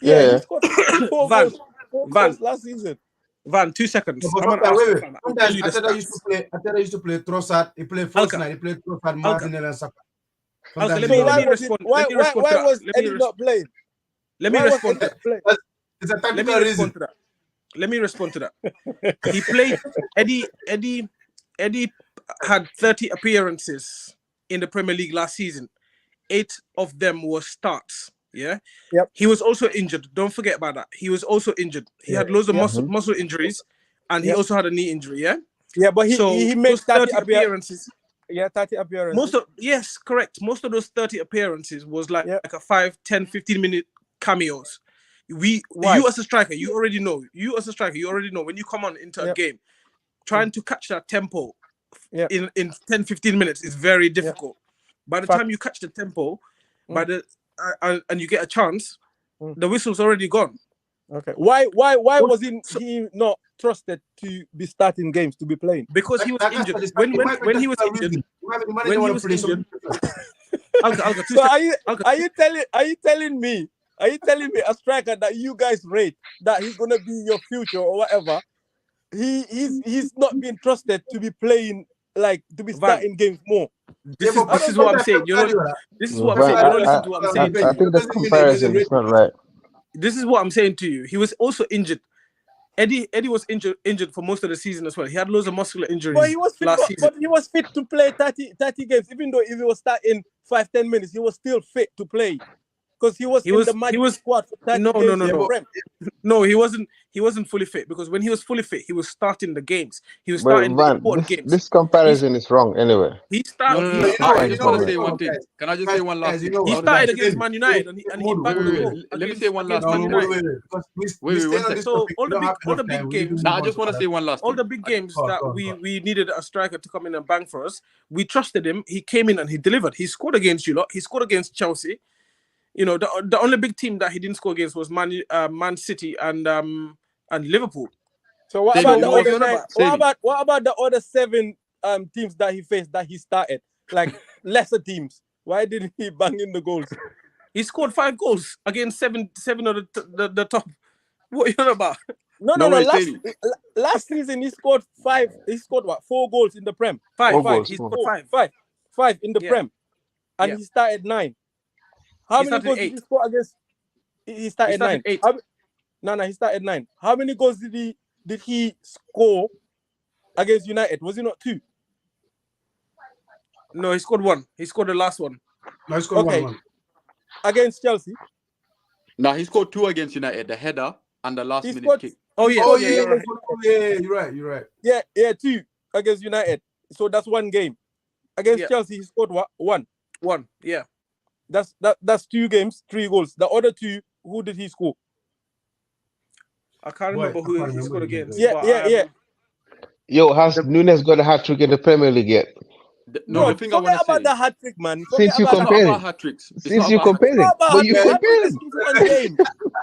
Yeah, Yeah, he yeah. scored four Van, goals. Four Van, goals last season. Van, 2 No, seconds. but I'm an sometimes, Arsenal wait. fan. I'll tell Sometimes you the stats. I thought I used to play Trossard. He played false Alka, nine. He played Trossard, Alka, Martinelli, and Saka. Alka. Sometimes Let he me So does let why me that. was it? respond. Let me respond to Why that. was Eddie not playing? Let me Why was respond to Eddie that. not playing? It's a Let me tactical reason. respond to that. Let me respond to that. He played. Eddie had 30 appearances in the Premier League last season. 8 of them were starts. Yeah. Yep. He was also injured. Don't forget about that. He was also injured. He had loads of Yep. muscle injuries, and he Yep. also had a knee injury. Yeah. Yeah, but So he made those 30 appearances. Yeah, 30 appearances. Yes, correct. Most of those 30 appearances was like Yeah. a 5, 10, 15-minute cameos. Why? You as a striker, you already know. When you come on into a Yep. game, trying to catch that tempo Yep. in 10, 15 minutes is very difficult. By the Fact. time you catch the tempo, Mm. and you get a chance, Mm. the whistle's already gone. Okay. Why Well, wasn't he not trusted to be starting games, to be playing? Because he was Like I injured. said, it's When it might be he was tactical injured, reason. Maybe the when manager he want was to play injured, some. Alka, 2 So seconds. are you telling me a striker that you guys rate that he's gonna be your future or whatever, he's not being trusted to be playing, like to be Van, starting games more? this Yeah, is but this is don't what I'm sometimes saying. This is what I'm But saying. I You're don't not know. listening to what I'm saying to I you. think this Doesn't mean they comparison rate is not right. This is what I'm saying to you. He was also injured. Eddie was injured for most of the season as well. He had loads of muscular But injuries he was fit, last season. but he was fit to play 30 games, even though if he was starting 5-10 minutes, he was still fit to play. Because he was in the magic squad for 30 no, games. no. Prem. No, he wasn't fully fit, because when he was fully fit, he was starting the games. He was But starting the Van, important games. this comparison is wrong anyway. He No, started. no, He no. You know I what? started. You just know want what? to say You know one what, thing. guys? Can I just say one last Guys, you thing? know He what? started Guys, against again, Man United and he Modu, bagged wait, the wait, goal wait. Let me say against one last No, thing. Man no, Yeah. United. because we Wait, stay one on sec. this So topic. all We don't have the enough big time. We need to games, Now move I on just to want to other. say one last all thing. the big games Go on, that go on, go we on. needed a striker to come in and bang for us, we trusted him. He came in and he delivered. He scored against you lot. He scored against Chelsea. You know, the only big team that he didn't score against was Man City and Liverpool. So what Say about me, the you know what? other You're on nine? about. Say me. What about the other 7 teams that he faced that he started? Like lesser teams. Why didn't he bang in the goals? He scored 5 goals against seven of the top. What are you on about? No. No, wait, say me. Last season he scored 5. He scored what? 4 goals in the Prem. 5. 4 Five. goals. He Hmm. scored 5. 5 in the Yeah. Prem, and Yeah. he started 9. How He many started goals did 8. he score against? He started 9. 8. No, he started 9. How many goals did he score against United? Was it not 2? No, he scored 1. He scored the last one. No, he scored Okay. 1-1. Against Chelsea, Now he scored 2 against United, the header and the last he minute scored. kick. Oh he yeah, scored yeah, two you're right. against- Yeah, you're right. Yeah, 2 against United. So that's 1 game. Against Yeah. Chelsea, he scored what? 1. 1. Yeah. That's 2 games, 3 goals. The other 2, who did he score? I can't Boy, remember I who can't he remember scored the against. name. Yeah. Yo, has The- Nunes got a hat trick in the Premier League yet? No, Bro, the thing I want forget to about say, the hat trick, man. Since you it's not comparing, about hat tricks. It's since not you about hat tricks. It's not comparing, about but hat you trick. Hat trick is comparing. just 1 game.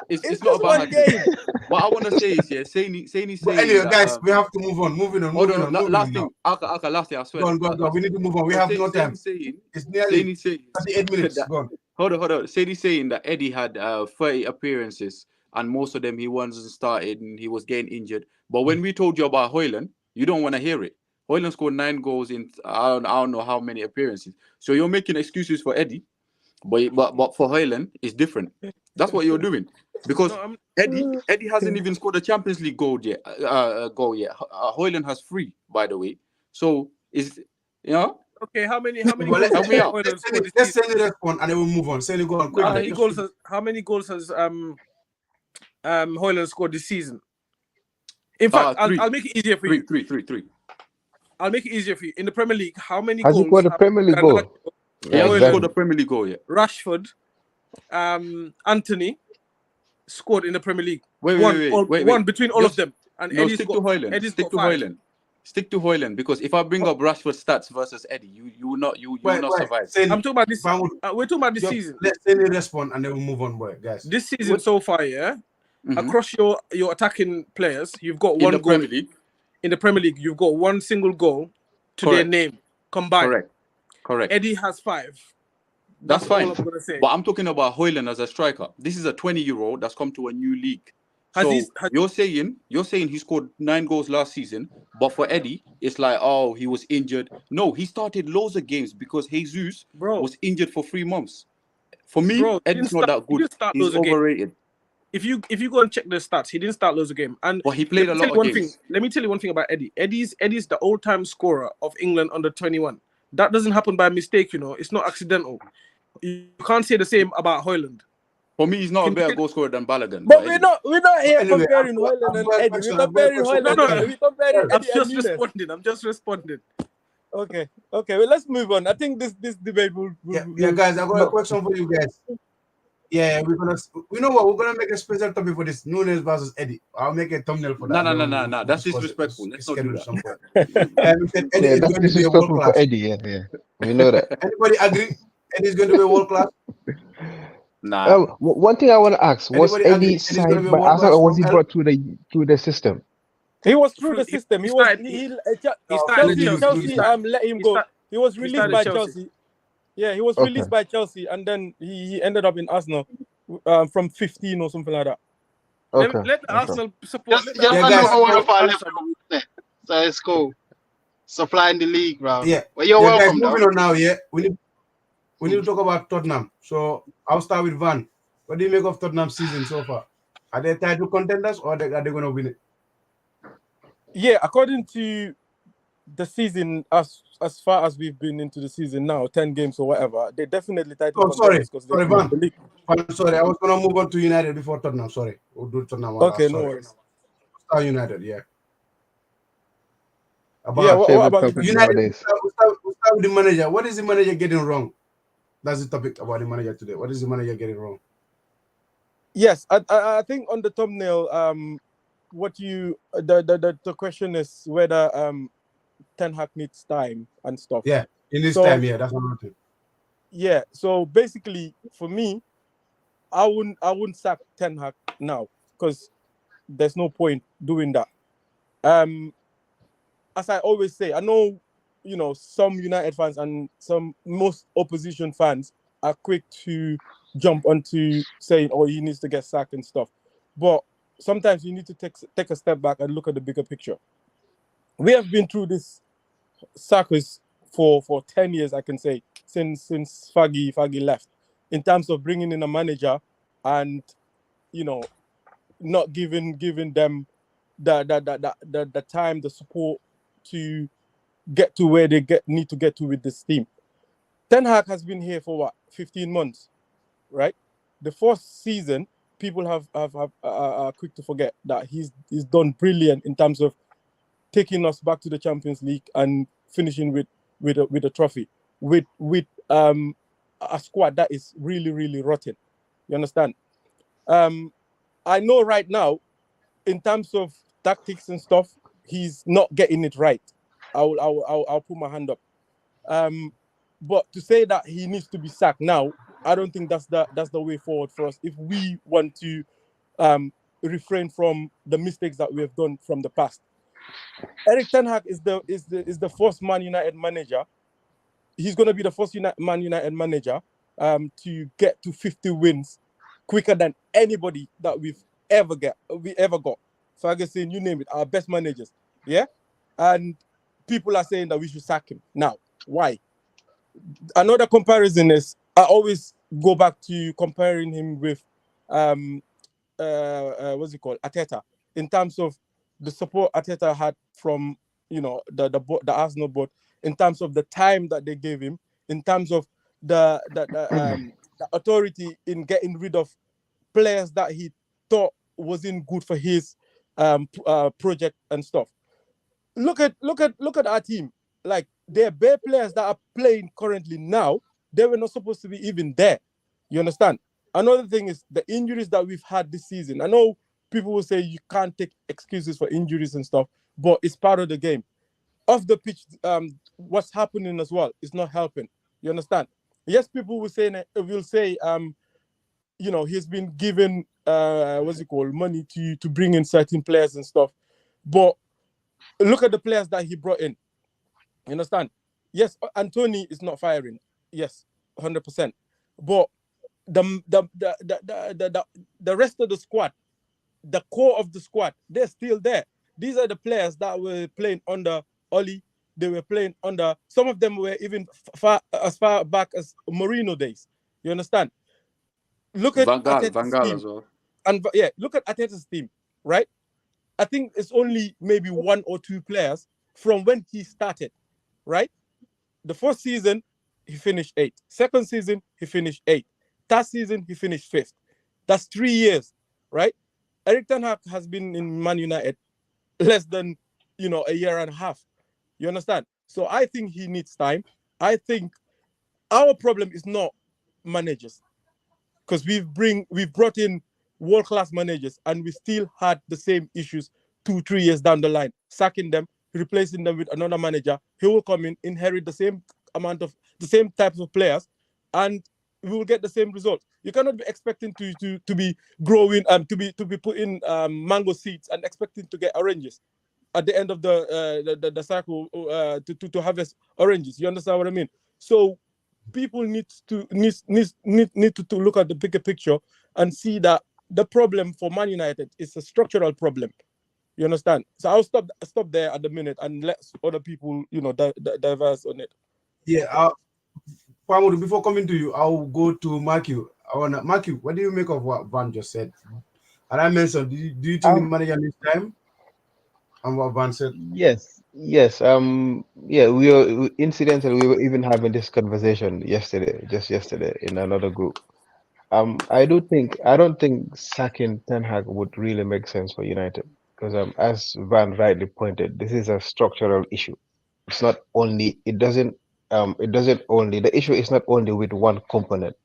It's It's not just about 1 hat tricks. game. What I want to say is, yeah, Saini But saying anyway, that. guys, we have to move on. Moving on Hold on. Last now. thing, Aka, last thing. I swear. Go on. Last We thing. need to move on. We So have no time. saying, It's nearly Saini saying 38 minutes. that. Go on. Hold on. Saini saying that Eddie had 30 appearances and most of them he wasn't started and he was getting injured. But when we told you about Hoyland, you don't want to hear it. Hoyland scored 9 goals in I don't know how many appearances. So you're making excuses for Eddie, but for Hoyland it's different. That's what you're doing because No, Eddie hasn't even scored a Champions League goal yet. Hoyland has 3, by the way. So is okay. How many Well, goals help me has out. Hoyland scored this let's season? send it respond and then we'll move on. Send it, go on quick. How Nah, many goals has Hoyland scored this season? In fact, three. I'll make it easier for you. Three. I'll make it easier for you. In the Premier League, how many Has he goals scored a have Premier League goal? Garnacho, He hasn't Hoyland, scored a Premier League goal yet. Rashford, Anthony scored in the Premier League? Wait. One between all of Just them. And no, Eddie's stick to got Hoyland. Eddie's Stick got to 5. Hoyland. Stick to Hoyland because if I bring up Rashford stats versus Eddie, you will not survive. I'm talking about this. We're We're talking about this season. Let's send it respond and then we'll move on, boy, guys. This season so far, yeah. Mhm. Across your attacking players, you've got In 1 the goal. Premier League. In the Premier League, you've got 1 single goal to their Correct. name combined. Correct. Correct. Eddie has 5. That's all fine. I'm gonna say. But I'm talking about Hoyland as a striker. This is a 20-year-old that's come to a new league. Has So he- has- you're saying he scored 9 goals last season, but for Eddie, it's like, oh, he was injured. No, he started loads of games because Jesus Bro, was injured for 3 months. For me, bro, Eddie's not that he good. didn't start He's loads of games. overrated. If you go and check the stats, he didn't start loads of games. And But he played a lot of games. Let me tell you one thing about Eddie. Eddie's the all-time scorer of England under 21. That doesn't happen by mistake, you know. It's not accidental. You can't say the same about Hoyland. For me, he's not Can a you better get- goal scorer than Balogun. But Eddie. we're not here Anyway, comparing I've Hoyland and got a Eddie. question, We're I've got a comparing question. Hoyland. No. We're comparing I'm Eddie and just Nunes. responding. I'm just responding. Okay. Well, let's move on. I think this debate will Yeah, guys, I've got a no. question for you guys. Yeah, we know what, we're gonna make a special topic for this, Nunes versus Eddie. I'll make a thumbnail for that. No. That's discuss it. disrespectful. It's Let's not do scheduled that. some point. We said Eddie Yeah, is that's going to be a world disrespectful for class. Eddie. Yeah, we know that. Anybody agree? Eddie is going to be a world class. Nah. One thing I want to ask: was Anybody agree? Eddie Eddie's going to signed be a by world Arsenal, class or was he from brought through the system? He was through the He system. He started- Chelsea Chelsea. let him go. He was he released started by Chelsea. Chelsea. Yeah, he was Okay. released by Chelsea, and then he ended up in Arsenal from 15 or something like that. Let Okay. the Arsenal support. Just Yeah, I guys, know all of our Arsenal- left there. So it's cool. Supplying the league, bro. Yeah. Well, you're Yeah, guys, welcome, though. moving on now. Yeah, we need to talk about Tottenham. So I'll start with Van. What do you make of Tottenham season so far? Are they title contenders or are they going to win it? Yeah, according to the season, as far as we've been into the season now, 10 games or whatever, they definitely title Oh, sorry, contenders because they sorry, finished Van. the league. Van, sorry, I was going to move on to United before Tottenham. Sorry, we'll do Tottenham one Okay, last. no Sorry. worries. Start United, yeah. Yeah, About what Favorite about you? topic United, nowadays. we'll start with the manager. What is the manager getting wrong? That's the topic about the manager today. What is the manager getting wrong? Yes, I think on the thumbnail, what you the question is whether Ten Hag needs time and stuff. Yeah, in this So- time, yeah, that's another thing. Yeah, so basically for me, I wouldn't sack Ten Hag now because there's no point doing that. As I always say, I know some United fans and most opposition fans are quick to jump onto saying, "Oh, he needs to get sacked" and stuff. But sometimes you need to take a step back and look at the bigger picture. We have been through this circus for 10 years, I can say, since Faggy left, in terms of bringing in a manager and not giving them the time, the support to get to where they need to get to with this team. Ten Hag has been here for what, 15 months, right? The first season, people are quick to forget that he's done brilliant in terms of taking us back to the Champions League and finishing with a trophy with a squad that is really, really rotten. You understand? I know right now, in terms of tactics and stuff, he's not getting it right. I'll put my hand up. But to say that he needs to be sacked now, I don't think that's the way forward for us if we want to refrain from the mistakes that we have done from the past. Erik ten Hag is the first Man United manager. He's going to be the first Man United manager to get to 50 wins quicker than anybody that we ever got. Ferguson, you name it, our best managers. Yeah, and people are saying that we should sack him now. Why? Another comparison is I always go back to comparing him with what's it called, Arteta, in terms of the support Arteta had from the Arsenal board, in terms of the time that they gave him, in terms of the authority in getting rid of players that he thought wasn't good for his project and stuff. Look at our team. Like, they're bare players that are playing currently now. They were not supposed to be even there. You understand? Another thing is the injuries that we've had this season. I know people will say you can't take excuses for injuries and stuff, but it's part of the game. Off the pitch, what's happening as well is not helping. You understand? Yes, people will say he's been given money to bring in certain players and stuff, but look at the players that he brought in. You understand? Yes, Anthony is not firing. Yes, 100%. But the rest of the squad, the core of the squad, they're still there. These are the players that were playing under Oli. They were playing under. Some of them were even as far back as Mourinho days. You understand? Look at Van Arteta's Gaal team, as well. and yeah, look at Arteta's team. Right? I think it's only maybe one or two players from when he started. Right? The first season, he finished 8th. Second season, he finished 8th. Third season, he finished 5th. That's 3 years, right? Erik Ten Hag has been in Man United less than, a year and a half. You understand? So I think he needs time. I think our problem is not managers, because we've brought in world-class managers and we still had the same issues 2-3 years down the line, sacking them, replacing them with another manager. He will come in, inherit the same types of players, and we will get the same result. You cannot be expecting to be growing to be putting mango seeds and expecting to get oranges at the end of the cycle, to harvest oranges. You understand what I mean? So people need to look at the bigger picture and see that the problem for Man United is a structural problem. You understand? So I'll stop there at the minute and let other people, diverse on it. Yeah, Pamudu, before coming to you, I'll go to Matthew. Matthew, what do you make of what Van just said? And I mentioned, do you think the Um, manager needs time? And what Van said? yes, yes. Yeah, incidentally, we were even having this conversation yesterday, just yesterday, in another group. I don't think sacking Ten Hag would really make sense for United because, as Van rightly pointed, this is a structural issue. It's not only, it doesn't only, the issue is not only with one component.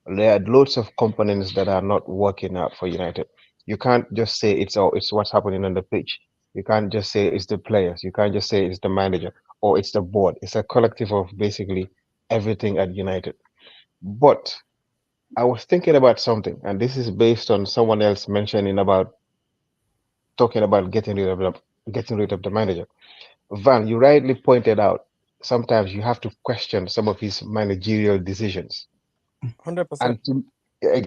There are loads of components that are not working out for United. You can't just say it's what's happening on the pitch. You can't just say it's the players. You can't just say it's the manager or it's the board. It's a collective of basically everything at United. But I was thinking about something, and this is based on someone else mentioning about talking about getting rid of the manager. Van, you rightly pointed out sometimes you have to question some of his managerial decisions. 100%. And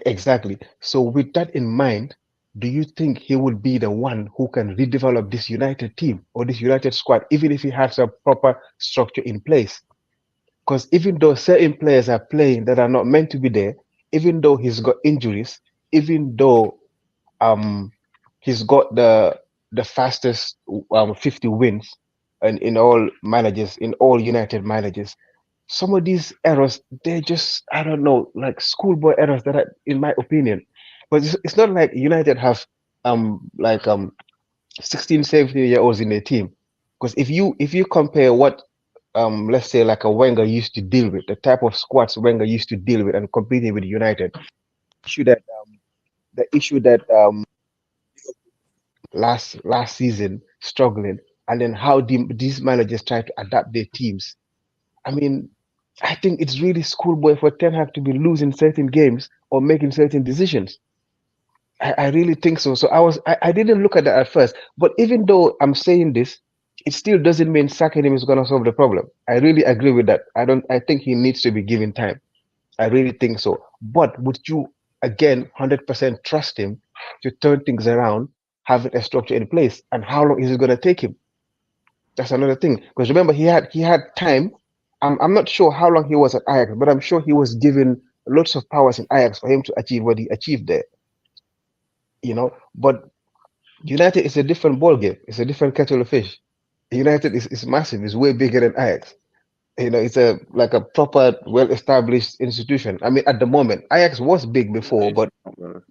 exactly. So with that in mind, do you think he would be the one who can redevelop this United team or this United squad, even if he has a proper structure in place? Because even though certain players are playing that are not meant to be there, even though he's got injuries, even though um he's got the fastest 50 wins and in all United managers, some of these errors, they're just, I don't know, like schoolboy errors that are, in my opinion. But it's not like United have 16, 17-year-olds in their team. Because if you compare what let's say like a Wenger used to deal with, the type of squads Wenger used to deal with and competing with United, issue that the issue that last season struggling, and then how these managers try to adapt their teams. I mean, I think it's really schoolboy for Ten Hag to be losing certain games or making certain decisions. I really think so. So I didn't look at that at first, but even though I'm saying this, it still doesn't mean sacking him is gonna solve the problem. I really agree with that. I think he needs to be given time. I really think so. But would you again 100% trust him to turn things around, having a structure in place? And how long is it gonna take him? That's another thing. Because remember, he had time. I'm not sure how long he was at Ajax, but I'm sure he was given lots of powers in Ajax for him to achieve what he achieved there. But United is a different ball game. It's a different kettle of fish. United is massive. It's way bigger than Ajax. It's like a proper, well-established institution. I mean, at the moment, Ajax was big before, but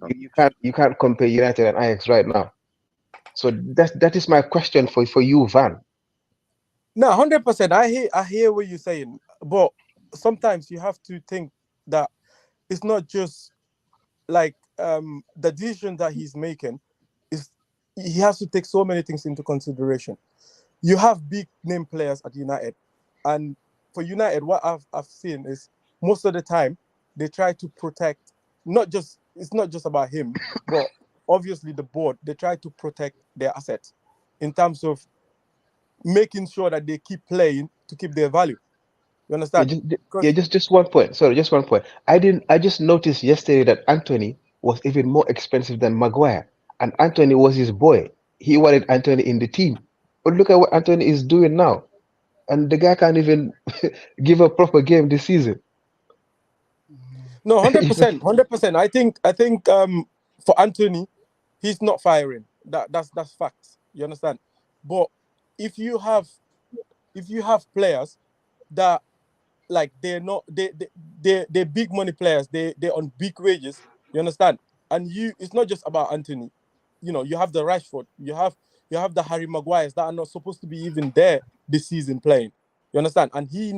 you can't compare United and Ajax right now. So that is my question for you, Van. No, 100%. I hear what you're saying, but sometimes you have to think that it's not just like the decision that he's making is he has to take so many things into consideration. You have big name players at United, and for United, what I've seen is most of the time they try to protect. It's not just about him, but obviously the board. They try to protect their assets in terms of making sure that they keep playing to keep their value. You Yeah, understand? yeah, Because just 1 point. Sorry, just 1 point. I just noticed yesterday that Anthony was even more expensive than Maguire, and Anthony was his boy. He wanted Anthony in the team, but look at what Anthony is doing now, and the guy can't even give a proper game this season. no, 100%, 100%. I think for Anthony, he's not firing. That's facts. You understand? But if you have if you have players that like they're not they're big money players, they're on big wages, you understand? And you it's not just about Anthony. You know, you have the Rashford, you have the Harry Maguires that are not supposed to be even there this season playing. You understand? And he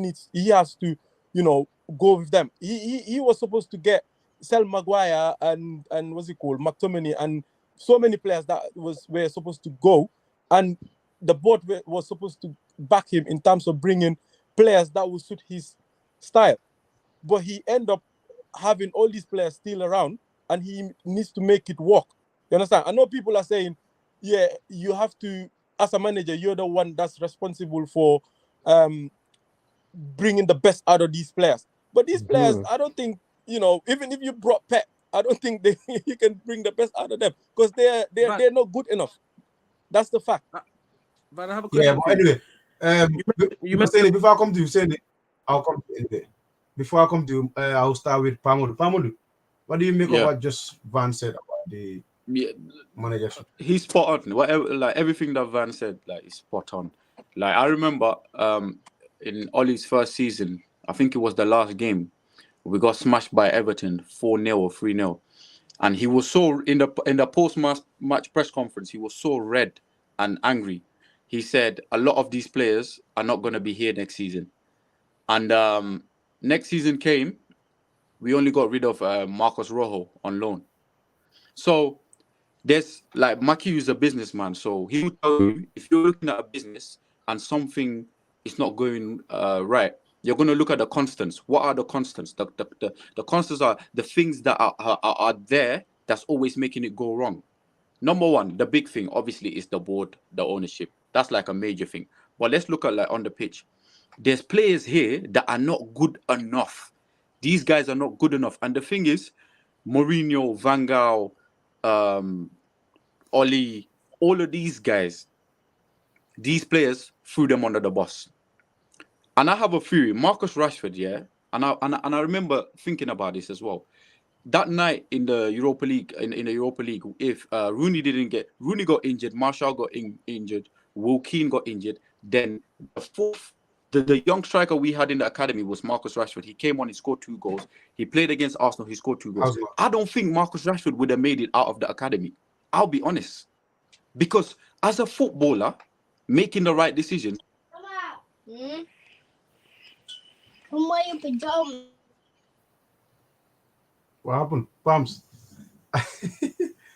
has to, you know, go with them. He was supposed to get sell Maguire and what's it called, McTominay, and so many players that were supposed to go, and the board was supposed to back him in terms of bringing players that will suit his style. But he end up having all these players still around, and he needs to make it work. You understand? I know people are saying, yeah, you have to, as a manager, you're the one that's responsible for um, bringing the best out of these players. But these players, Mhm. I don't think, you know, even if you brought Pep, I don't think they you can bring the best out of them because But they're not good enough. That's the fact. but I have a Yeah, question but for you. anyway, You you know, mentioned saying it before I come to you, saying it, I'll come to it. Before I come to you, I'll start with Pamodu. Pamodu, what do you make of Yeah, what just Van said about the yeah, managership? he's spot on. Whatever, like everything that Van said, like is spot on. Like I remember, in Ollie's first season, I think it was the last game, we got smashed by Everton 4-0 or 3-0, and he was so in the post match press conference, he was so red and angry. He said a lot of these players are not going to be here next season, and next season came, we only got rid of Marcos Rojo on loan. So there's like Maki is a businessman, so he will tell you if you're looking at a business and something is not going right, you're going to look at the constants. What are the constants? The constants are the things that are there that's always making it go wrong. Number one, the big thing obviously is the board, the ownership. That's like a major thing. But let's look at like on the pitch. There's players here that are not good enough. These guys are not good enough. And the thing is, Mourinho, Van Gaal, um, Oli, all of these guys, these players threw them under the bus. And I have a theory, Marcus Rashford, yeah, and I remember thinking about this as well. That night in the Europa League, in the Europa League, if Rooney got injured, Marshall got injured, Will Keane got injured, then the fourth, the young striker we had in the academy was Marcus Rashford. He came on, he scored 2 goals. He played against Arsenal, he scored 2 goals. How's my I don't think Marcus Rashford would have made it out of the academy. I'll be honest. Because as a footballer, making the right decision. Hmm? Who are your pajamas? what happened? Pumps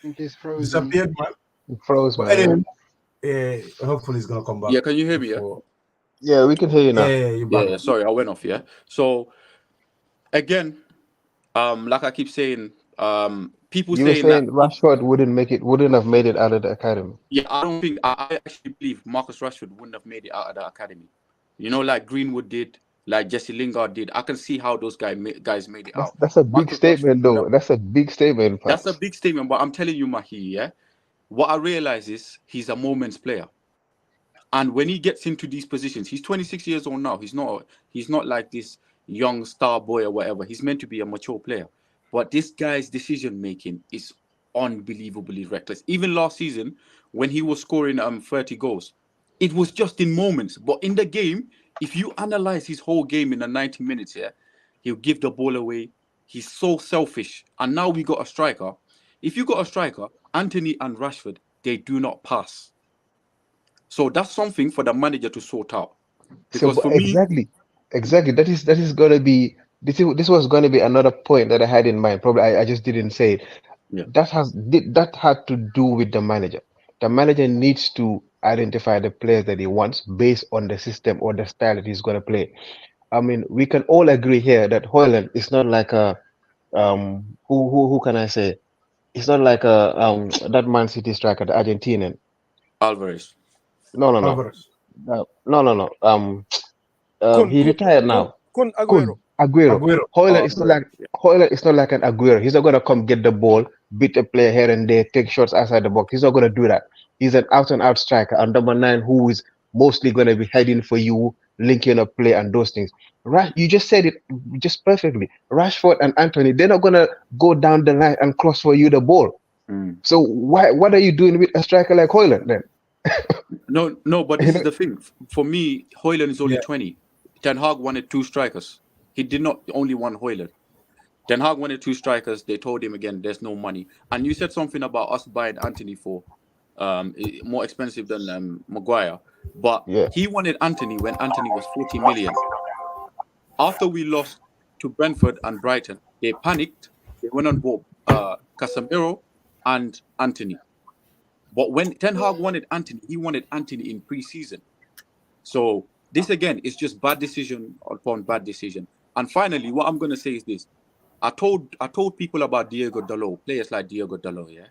think he's frozen. disappeared, man. It froze, But man. anyway, hopefully he's gonna come back Yeah, can you hear me? Yeah, before. Yeah, we can hear you now. You're yeah, back. yeah. Sorry, I went off. Yeah. So again, like I keep saying, people You were saying that. saying Rashford wouldn't have made it out of the academy. Yeah, I don't think I actually believe Marcus Rashford wouldn't have made it out of the academy. You know, like Greenwood did, like Jesse Lingard did. I can see how those guys made it out. That's a big Marcus Rashford statement, wouldn't have. though. That's a big statement, That's a Paps. big statement, but I'm telling you, Mahi, yeah. What I realize is he's a moments player. And when he gets into these positions, he's 26 years old now. He's not like this young star boy or whatever. He's meant to be a mature player. But this guy's decision making is unbelievably reckless. Even last season, when he was scoring 30 goals, it was just in moments. But in the game, if you analyze his whole game in the 90 minutes here, he'll give the ball away. He's so selfish. And now we got a striker. If you got a striker, Anthony and Rashford, they do not pass. So that's something for the manager to sort out. So Because but for me, exactly. That is gonna be this was gonna be another point that I had in mind. Probably I just didn't say it. yeah, That had to do with the manager. The manager needs to identify the players that he wants based on the system or the style that he's gonna play. I mean, we can all agree here that Hoyland is not like a who can I say? It's not like a that Man City striker, the Argentinian. Alvarez. No, no, no, Alvarez. no, no, no, no. Kun He Kun retired Kun now. Kun Kun Aguero. Aguero. Aguero. Hoyland is not like Hoyland is not like an Aguero. He's not gonna come get the ball, beat a player here and there, take shots outside the box. He's not gonna do that. He's an out and out striker, and number 9 who is mostly gonna be heading for you, linking up play and those things. You just said it just perfectly. Rashford and Anthony, they're not gonna go down the line and cross for you the ball. Mm. So what are you doing with a striker like Hoyland then? No, but this is the thing. For me, Hoyland is only Yeah. 20. Ten Hag wanted 2 strikers. He did not only want Hoyland. Ten Hag wanted 2 strikers. They told him again, there's no money. And you said something about us buying Anthony for more expensive than Maguire. But Yeah. he wanted Anthony when Anthony was 40 million. After we lost to Brentford and Brighton, they panicked. They went on board Casemiro and Anthony. But when Ten Hag wanted Anthony, he wanted Anthony in pre-season. So this again is just bad decision upon bad decision. And finally, what I'm gonna say is this: I told people about Diego Dalot, players like Diego Dalot. Yeah,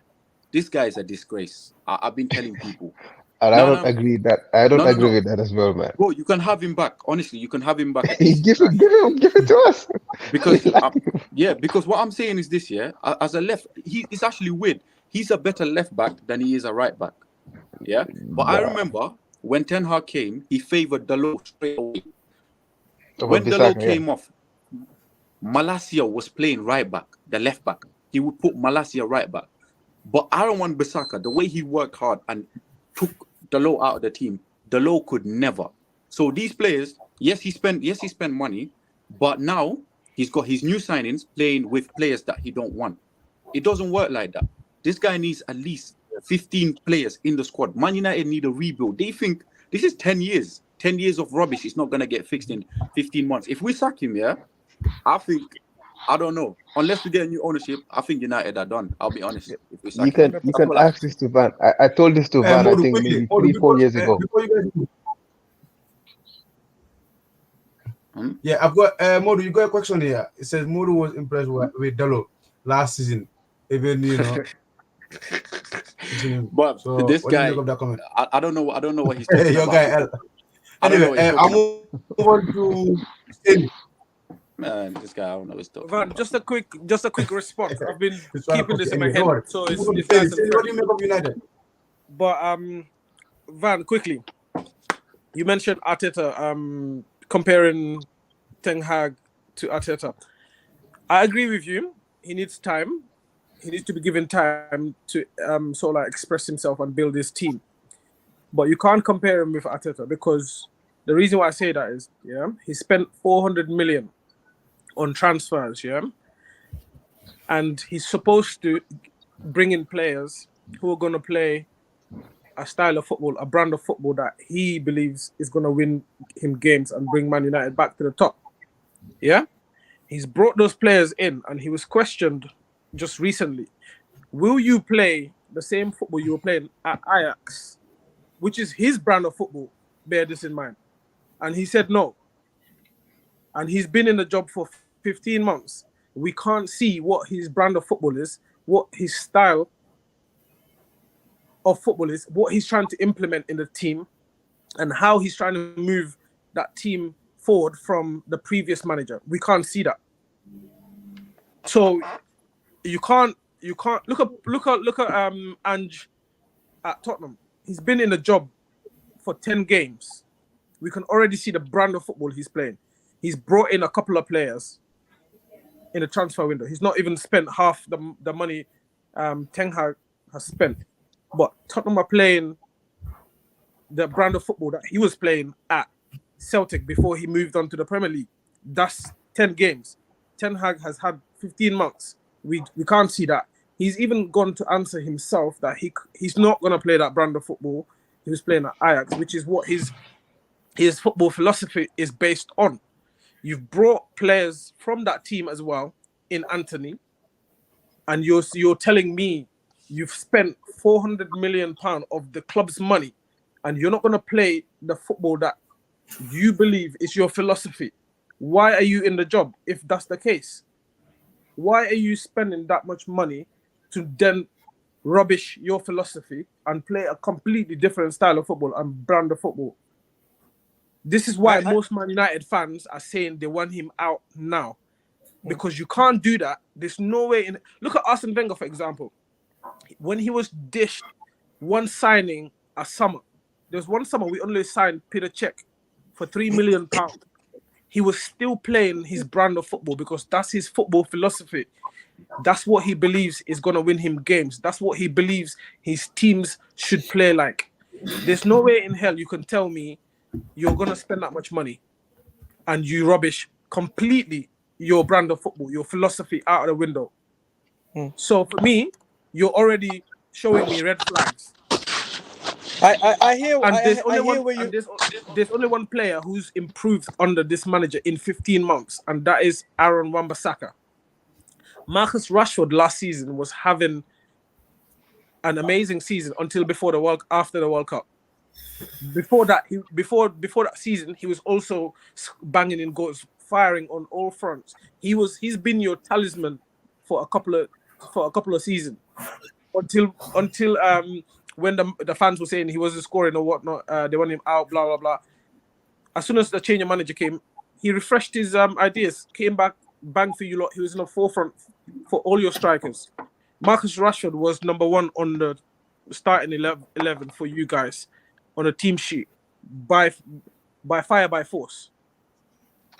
this guy is a disgrace. I've been telling people. And I don't No, agree that I don't agree no, with that as well, man. bro. You can have him back. Honestly, you can have him back at AC give price. it to us. Because We like yeah, because what I'm saying is this: yeah, as a left, it's actually weird. He's a better left back than he is a right back. Yeah, but I nah, remember when Ten Hag came, he favoured Dalot straight away. over When Dalot Bissaka, yeah. came off, Malacia was playing right back, the left back. He would put Malacia right back. But I don't want Bissaka. The way he worked hard and took Dalot out of the team, Dalot could never. So these players, yes, he spent money, but now he's got his new signings playing with players that he don't want. It doesn't work like that. This guy needs at least 15 players in the squad. Man United need a rebuild. They think this is 10 years. 10 years of rubbish. It's not going to get fixed in 15 months. If we sack him, yeah, I don't know. Unless we get a new ownership, I think United are done. I'll be honest. If we You sack him, can you that's can all I have ask to this say. to Van. I told this to Van, I Modu, think quickly. maybe Modu, 3-4 years ago. before you guys do. Hmm? Yeah, I've got Modu. You got a question here. It says Modu was impressed with Dalot last season, even But So this what do you guy, make of that comment? I don't know. I don't know what he's talking Your about. guy L. I don't know Anyway, what he's I'll talking move on to Stanley. Man, this guy, I don't know what he's talking Van, about. just a quick response. I've been It's trying to keeping cook this it in my anyway. head, Don't worry. so Move on to it's Stanley. nice and Stanley, what do fresh. you make of United? But Van, quickly, you mentioned Arteta, comparing Ten Hag to Arteta. I agree with you. He needs time. He needs to be given time to sort of like express himself and build his team. But you can't compare him with Arteta because the reason why I say that is, yeah, he spent 400 million on transfers, yeah, and he's supposed to bring in players who are going to play a style of football, a brand of football that he believes is going to win him games and bring Man United back to the top. Yeah, he's brought those players in, and he was questioned just recently. Will you play the same football you were playing at Ajax, which is his brand of football? Bear this in mind. And he said no. And he's been in the job for 15 months. We can't see what his brand of football is, what his style of football is, what he's trying to implement in the team, and how he's trying to move that team forward from the previous manager. We can't see that. So you can't look at Ange at Tottenham. He's been in the job for 10 games. We can already see the brand of football he's playing. He's brought in a couple of players in the transfer window. He's not even spent half the money Ten Hag has spent. But Tottenham are playing the brand of football that he was playing at Celtic before he moved on to the Premier League. That's 10 games. Ten Hag has had 15 months. We can't see that. He's even gone to answer himself that he's not going to play that brand of football he was playing at Ajax, which is what his football philosophy is based on. You've brought players from that team as well in Anthony, and you're telling me you've spent £400 million of the club's money, and you're not going to play the football that you believe is your philosophy. Why are you in the job if that's the case? Why are you spending that much money to then rubbish your philosophy and play a completely different style of football and brand of football? This is why I most Man United fans are saying they want him out now. Because you can't do that. There's no way in. Look at Arsene Wenger, for example. When he was dished one signing a summer, there was one summer we only signed Peter Cech for £3 million. He was still playing his brand of football because that's his football philosophy. That's what he believes is going to win him games. That's what he believes his teams should play like. There's no way in hell you can tell me you're going to spend that much money and you rubbish completely your brand of football, your philosophy out of the window. So for me, you're already showing me red flags. I hear And there's I only hear one where and you there's only one player who's improved under this manager in 15 months, and that is Aaron Wan-Bissaka. Marcus Rashford last season was having an amazing season until after the World Cup. Before that, before that season, he was also banging in goals, firing on all fronts. He's been your talisman for a couple of seasons until when the fans were saying he wasn't scoring or whatnot. They want him out, blah blah blah. As soon as the change of manager came, he refreshed his ideas, came back, banged for you lot. He was in the forefront for all your strikers. Marcus Rashford was number one on the starting 11 for you guys on a team sheet by fire by force.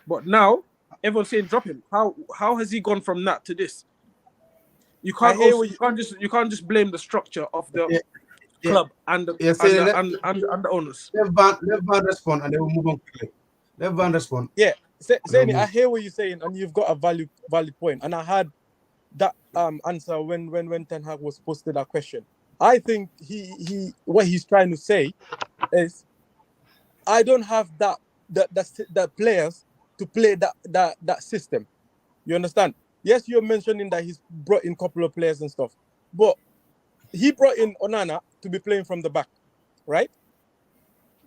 But now everyone's saying drop him. How has he gone from that to this? You I can't hear also what you can't just blame the structure of the Yeah, yeah, club and the yeah. and Say the, and the owners. let Van respond, and then we'll move on quickly. Let Van respond, yeah, and then Zeni, I we'll hear what you're saying, and you've got a valid point. And I had that answer when Ten Hag was posted that question. I think he what he's trying to say is I don't have the players to play that system. You understand? Yes, you're mentioning that he's brought in a couple of players and stuff, but he brought in Onana to be playing from the back, right?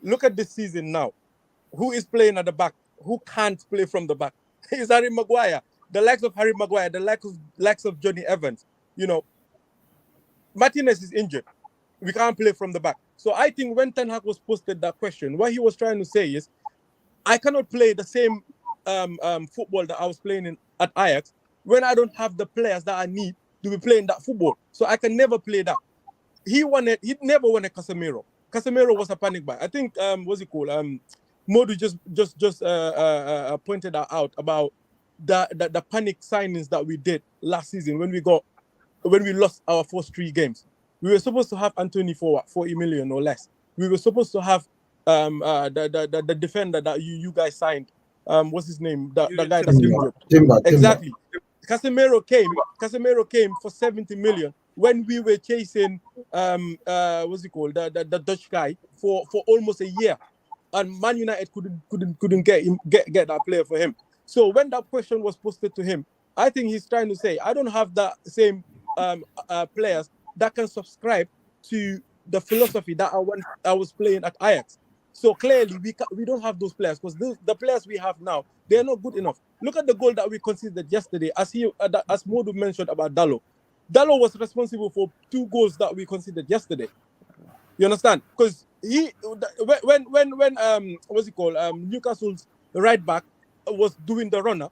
Look at this season now. Who is playing at the back? Who can't play from the back? It's Harry Maguire. The likes of Harry Maguire, the likes of Johnny Evans. You know, Martinez is injured. We can't play from the back. So I think when Ten Hag was posted that question, what he was trying to say is, I cannot play the same football that I was playing at Ajax when I don't have the players that I need to be playing that football. So I can never play that. He never wanted Casemiro. Casemiro was a panic buy. I think what's it called? Modu just pointed that out about the panic signings that we did last season when we lost our first 3 games. We were supposed to have Anthony for what, 40 million or less. We were supposed to have the defender that you guys signed. What's his name? The guy that's injured. Timber. Exactly. Casemiro came for 70 million when we were chasing what's it called? The Dutch guy for almost a year. And Man United couldn't get that player for him. So when that question was posted to him, I think he's trying to say, I don't have the same players that can subscribe to the philosophy that I was playing at Ajax. So clearly we don't have those players because the players we have now, they're not good enough. Look at the goal that we conceded yesterday. As Modu mentioned about Dallo. Dallo was responsible for 2 goals that we conceded yesterday. You understand? Because when what's it called? Newcastle's right back was doing the runner.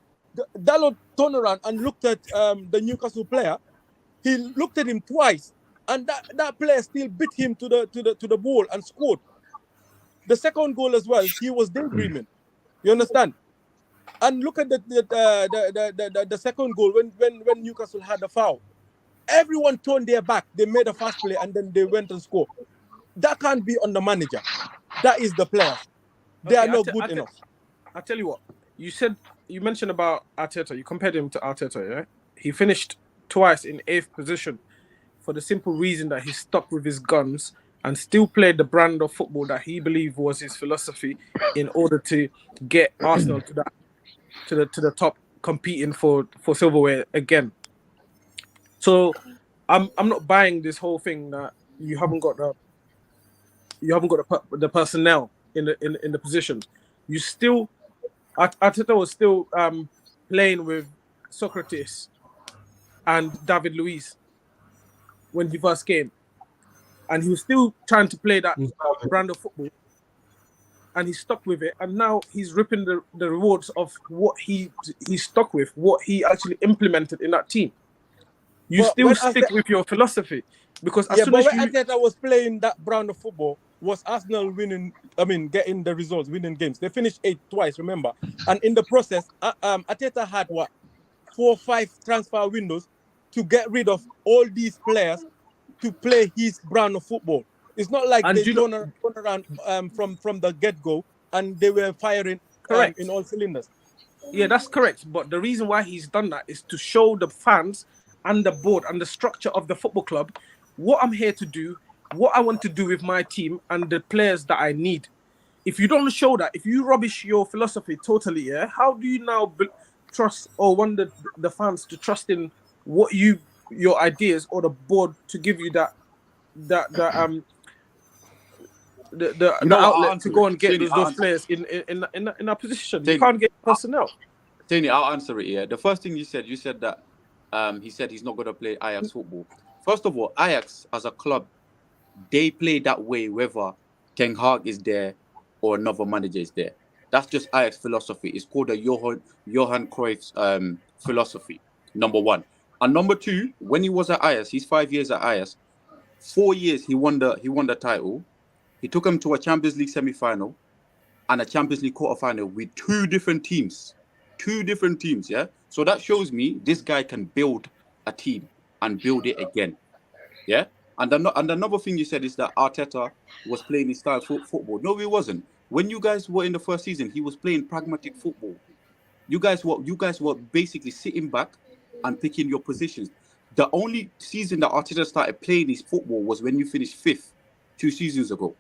Dallo turned around and looked at the Newcastle player. He looked at him twice, and that player still beat him to the ball and scored. The second goal as well, he was daydreaming. You understand? And look at the second goal when Newcastle had the foul. Everyone turned their back. They made a fast play and then they went and scored. That can't be on the manager. That is the players. They are Okay, not good enough. I tell you what. You mentioned about Arteta. You compared him to Arteta, yeah? He finished twice in 8th position for the simple reason that he stuck with his guns and still played the brand of football that he believed was his philosophy in order to get Arsenal to the top, competing for silverware again. So I'm not buying this whole thing that you haven't got the personnel in the positions. You still Arteta was still playing with Socrates and David Luiz when he first came, and he was still trying to play that brand of football. and he stuck with it, and now he's ripping the rewards of what he stuck with, what he actually implemented in that team. You But still stick with your philosophy because as yeah, soon but as when you Arteta was playing that brand of football, was Arsenal winning? I mean, getting the results, winning games. They finished 8th twice, remember? And in the process, Arteta had what 4 or 5 transfer windows to get rid of all these players to play his brand of football. It's not like and they you know turn around from the get go and they were firing in correct. all cylinders. Yeah, that's correct. But the reason why he's done that is to show the fans and the board and the structure of the football club what I'm here to do, what I want to do with my team, and the players that I need. If you don't show that, if you rubbish your philosophy totally, yeah, how do you now trust or want the fans to trust in what your ideas or the board to give you that You the know what? I'll outlet to answer go it. and get Tony, those players in that position? You Tony, can't get personnel. I'll answer it. Yeah, the first thing you said that he said he's not going to play Ajax football. First of all, Ajax as a club, they play that way whether Ten Hag is there or another manager is there. That's just Ajax philosophy. It's called the Johan Cruyff's philosophy. Number one, and number two, when he was at Ajax, he's 5 years at Ajax. 4 years he won the title. He took him to a Champions League semi-final and a Champions League quarter-final with two different teams. Two different teams, yeah? So that shows me this guy can build a team and build it again. Yeah? And another thing you said is that Arteta was playing his style of football. No, he wasn't. When you guys were in the first season, he was playing pragmatic football. You guys were basically sitting back and picking your positions. The only season that Arteta started playing his football was when you finished 5th 2 seasons ago.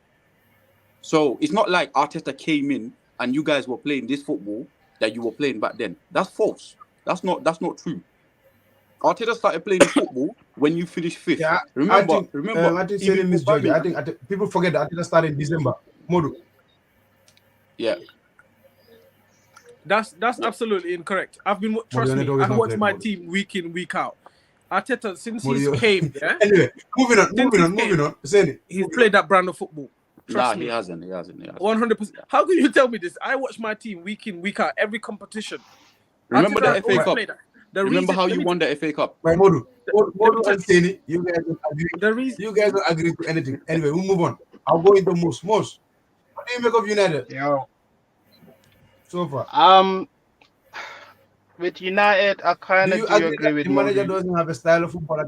So it's not like Arteta came in and you guys were playing this football that you were playing back then. That's false. That's not true. Arteta started playing his football when you finished 5th. Yeah, Remember, I think even saying for misjudge. Birmingham. I think people forget that Arteta started in December. Modu. Yeah. That's absolutely incorrect. Modu, Trust your me, network I is not watch clear, my Modu. team week in, week out. Arteta, since Modu, he's came, yeah, anyway, moving since he's on. came, Say it. he's played that brand of football. Nah, Trust he me, hasn't. 100%. How can you tell me this? I watch my team week in, week out, every competition. Remember Arteta the has FA always Right. Cup? played that. The Remember reason, how let you me, won the FA Cup? Right, Modu. let me Modu tell and Sani, you guys don't agree. the reason. You guys don't agree to anything. Anyway, we'll move on. I'll go into most. Most. What do you make of United Yo, so far? with United, I Do kind of you do agree agree that with the manager Modu. doesn't have a style of football?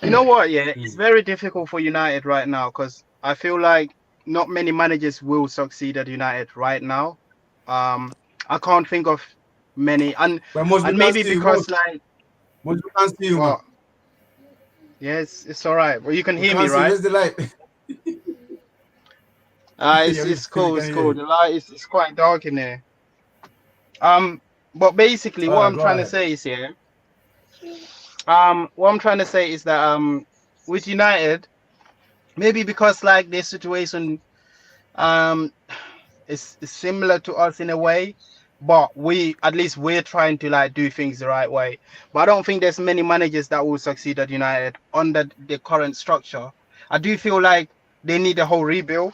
You know what? Yeah, it's Hmm. very difficult for United right now because I feel like not many managers will succeed at United right now. I can't think of many, But most we and can maybe see you. because like, Most we can see you, man. well, yes, it's all right. Well, you can We hear me, can't see. right? Where's the light? Yeah, It's we cool. can It's hear cool. you. The light is it's quite dark in there. But basically, All what right, I'm go trying to ahead. say is here. What I'm trying to say is that with United, maybe because like their situation um is similar to us in a way, but at least we're trying to like do things the right way. But I don't think there's many managers that will succeed at United under the current structure. I do feel like they need a whole rebuild.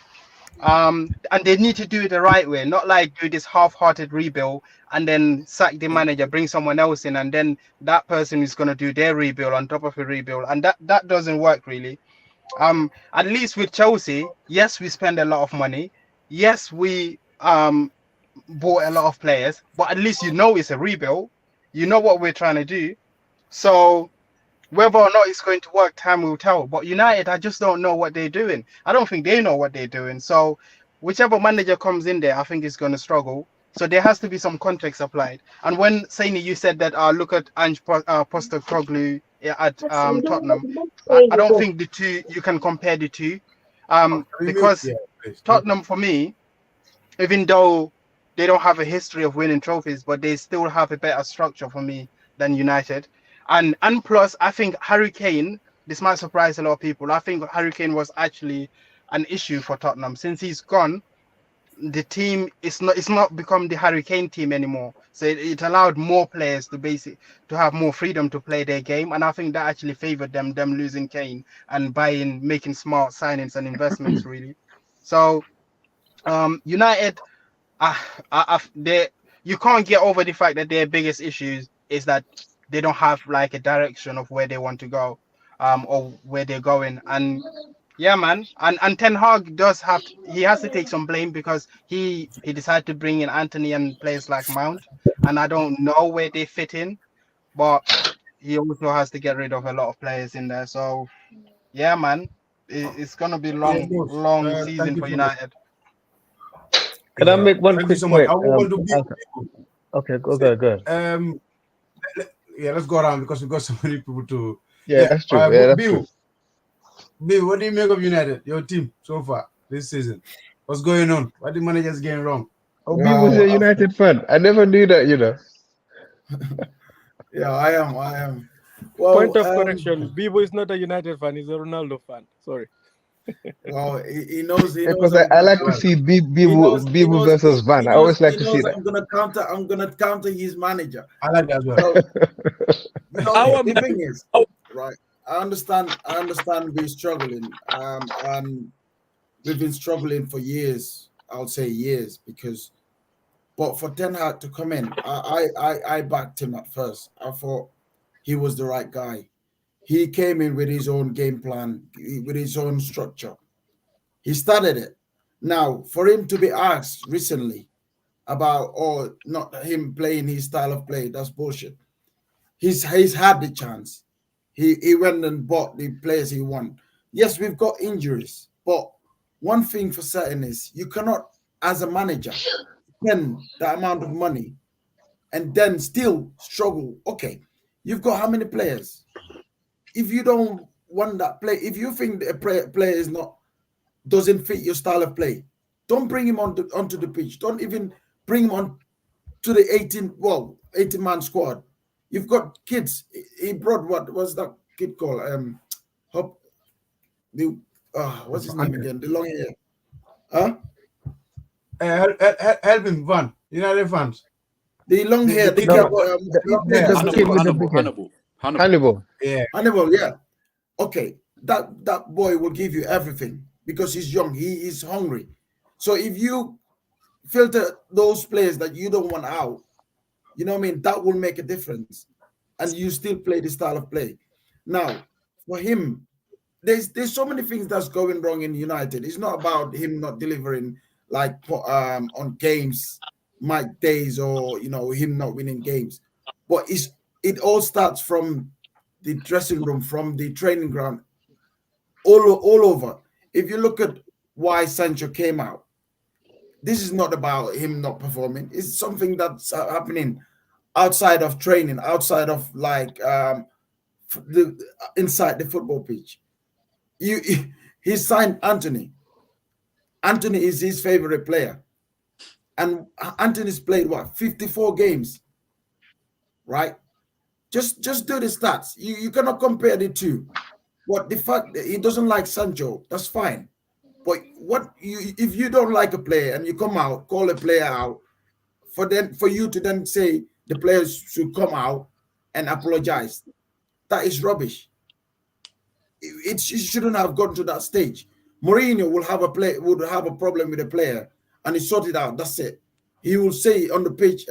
And they need to do it the right way, not like do this half-hearted rebuild and then sack the manager, bring someone else in, and then that person is going to do their rebuild on top of a rebuild, and that doesn't work really. At least with Chelsea, yes, we spend a lot of money. Yes, we bought a lot of players, but at least you know it's a rebuild. You know what we're trying to do. So whether or not it's going to work, time will tell. But United, I just don't know what they're doing. I don't think they know what they're doing. So whichever manager comes in there, I think is going to struggle. So there has to be some context applied. And when Saini, you said that look at Postecoglou at Tottenham, I don't think the two you can compare the two, Can we mute? because Yeah, please. Tottenham for me, even though they don't have a history of winning trophies, but they still have a better structure for me than United. And plus, I think Harry Kane, this might surprise a lot of people. I think Harry Kane was actually an issue for Tottenham. Since he's gone, the team it's not become the Harry Kane team anymore. So it allowed more players to have more freedom to play their game. And I think that actually favored them losing Kane and making smart signings and investments really. So United, they you can't get over the fact that their biggest issues is that they don't have like a direction of where they want to go, or where they're going. And yeah, man, and Ten Hag does have he has to take some blame because he decided to bring in Anthony and players like Mount, and I don't know where they fit in, but he also has to get rid of a lot of players in there. So yeah, man, it's gonna be Yeah, long, boss. long Thank season you for so much. United. Can I Yeah, make one thank you quick so much. point? I want to give Okay, people. okay, go, Say, go, go. yeah, let's go around because we got so many people to. Yeah, Yeah, that's true. Yeah, that's true. Bill, what do you make of United, your team so far this season? What's going on? What the managers getting wrong? Oh, B was Wow. a United fan. I never knew that, you know. Yeah, I am. I am. Point Well, of correction: Bibo is not a United fan; he's a Ronaldo fan. Sorry. well, he knows. He knows Because I'm I gonna like to counter. see He knows. He Bibu knows. versus Van. I always like He to see knows that. I'm gonna counter. I'm gonna counter his manager. I like that as well. So Our the man, thing is, our right? I understand. I understand we're struggling. And we've been struggling for years. I'll say years because. But for Ten Hag to come in, I backed him at first. I thought he was the right guy. He came in with his own game plan, with his own structure. He started it. Now, for him to be asked recently about, or not him playing his style of play, that's bullshit. He's had the chance. He went and bought the players he won. Yes, we've got injuries, but one thing for certain is you cannot, as a manager, spend that amount of money and then still struggle. Okay, you've got how many players? If you don't want that play, if you think a player is not doesn't fit your style of play, don't bring him onto the pitch. Don't even bring him on to the 18-man squad. You've got kids. He brought what was that kid called? Hop the what's his name again? The long hair. Huh? Help him, Van. United fans. The long hair, The the kid No, kid with the, he long played hair. just the kid Hannibal, with the Hannibal, big head. Hannibal, Hannibal. Hannibal. Yeah. Hannibal, yeah. Okay, that boy will give you everything because he's young. He is hungry. So if you filter those players that you don't want out, you know what I mean, that will make a difference, and you still play the style of play. Now, for him, there's so many things that's going wrong in United. It's not about him not delivering like on games, Mike days, or him not winning games, but it all starts from the dressing room, from the training ground, all over. If you look at why Sancho came out, this is not about him not performing. It's something that's happening outside of training, outside of like the inside the football pitch. You he signed Anthony. Anthony is his favorite player, and Anthony's played what 54 games, right? Just do the stats. You cannot compare the two. What the fact that he doesn't like Sancho, that's fine. But what you if you don't like a player and you come out, call a player out, for you to then say the players should come out and apologize, that is rubbish. It shouldn't have gone to that stage. Mourinho would have a problem with a player and he sort it out. That's it. He will say on the pitch,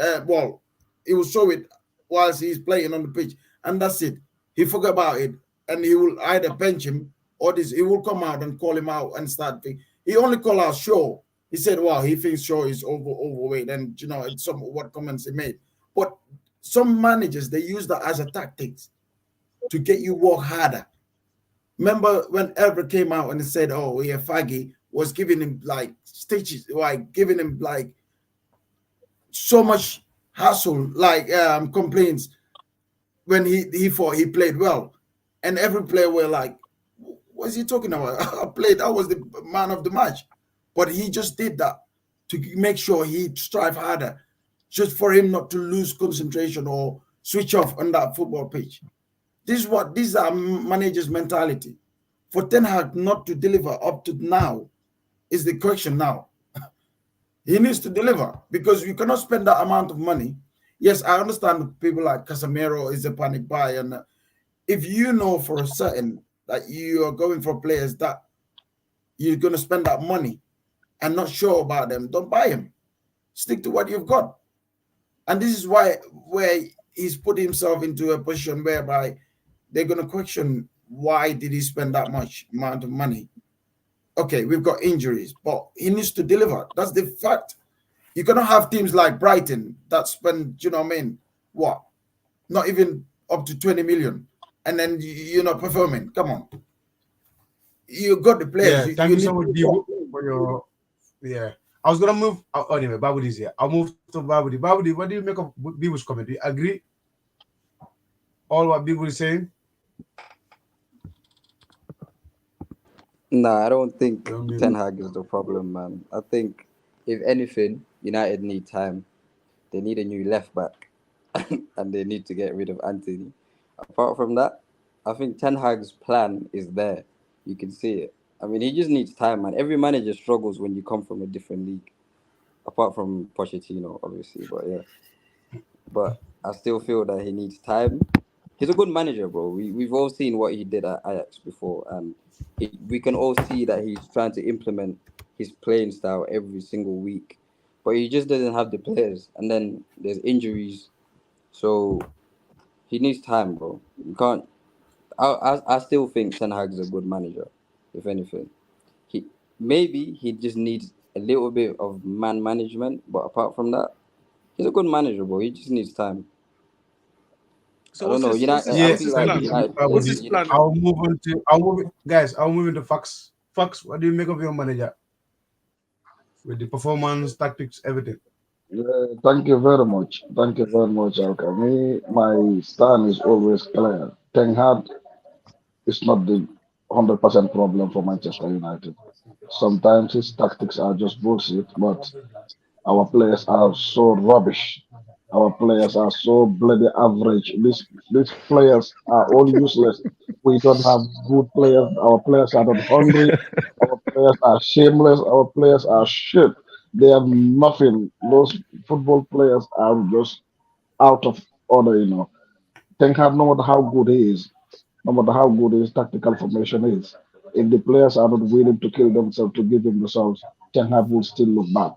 he will show it whilst he's playing on the pitch, and that's it. He forgot about it, and he will either bench him or this. He will come out and call him out and start. He only called out Shaw. He said, "Well, he thinks Shaw is overweight," and it's some what comments he made. But some managers they use that as a tactics to get you work harder. Remember when Ever came out and said, "Oh, yeah, Faggy was giving him like stitches, like giving him like so much hassle, like complaints when he thought he played well, and every player were like, "What's he talking about? I played. I was the man of the match," but he just did that to make sure he strive harder, just for him not to lose concentration or switch off on that football pitch. These are managers' mentality. For Ten Hag not to deliver up to now is the question now. He needs to deliver because you cannot spend that amount of money. Yes, I understand people like Casemiro is a panic buy, and if you know for a certain that you are going for players that you're going to spend that money, and not sure about them, don't buy him. Stick to what you've got. And this is why where he's put himself into a position whereby they're going to question why did he spend that much amount of money. Okay, we've got injuries, but he needs to deliver. That's the fact. You cannot have teams like Brighton that spend, you know what I mean, what, not even up to 20 million, and then you're not performing. Come on. You got the players. Yeah, thank You you need so much, to Bibu, for your. Yeah, I was gonna move. Oh, anyway, Babudi's here. I'll move to Babudi. Babudi, what do you make of Bibu's comment? Do you agree all what Bibu is saying? Nah, I don't think Well, Ten maybe. Hag is the problem, man. I think if anything, United need time. They need a new left back, and they need to get rid of Anthony. Apart from that, I think Ten Hag's plan is there. You can see it. I mean, he just needs time, man. Every manager struggles when you come from a different league, apart from Pochettino, obviously. But yeah, but I still feel that he needs time. He's a good manager, bro. We've all seen what he did at Ajax before, and we can all see that he's trying to implement his playing style every single week. But he just doesn't have the players, and then there's injuries, so he needs time, bro. You can't. I still think Ten Hag's a good manager. If anything, he he just needs a little bit of man management, but apart from that, he's a good manager, bro. He just needs time. I So don't know. what's United. his I Yeah, what's feel his like thank plan? you, United. What's Babudi. his United plan? I'll move on to. Guys. I'll move into Fox. Fox, what do you make of your manager with the performance, tactics, everything? Thank you very much. Thank you very much, Alka. Me, my stand is always clear. Ten Hag is not the 100% problem for Manchester United. Sometimes his tactics are just bullshit, but our players are so rubbish. Our players are so bloody average. These players are all useless. We don't have good players. Our players are not hungry. Our players are shameless. Our players are shit. They have nothing. Those football players are just out of order. Ten Hag, no matter how good he is, no matter how good his tactical formation is, if the players are not willing to kill themselves to give him results, Ten Hag will still look bad.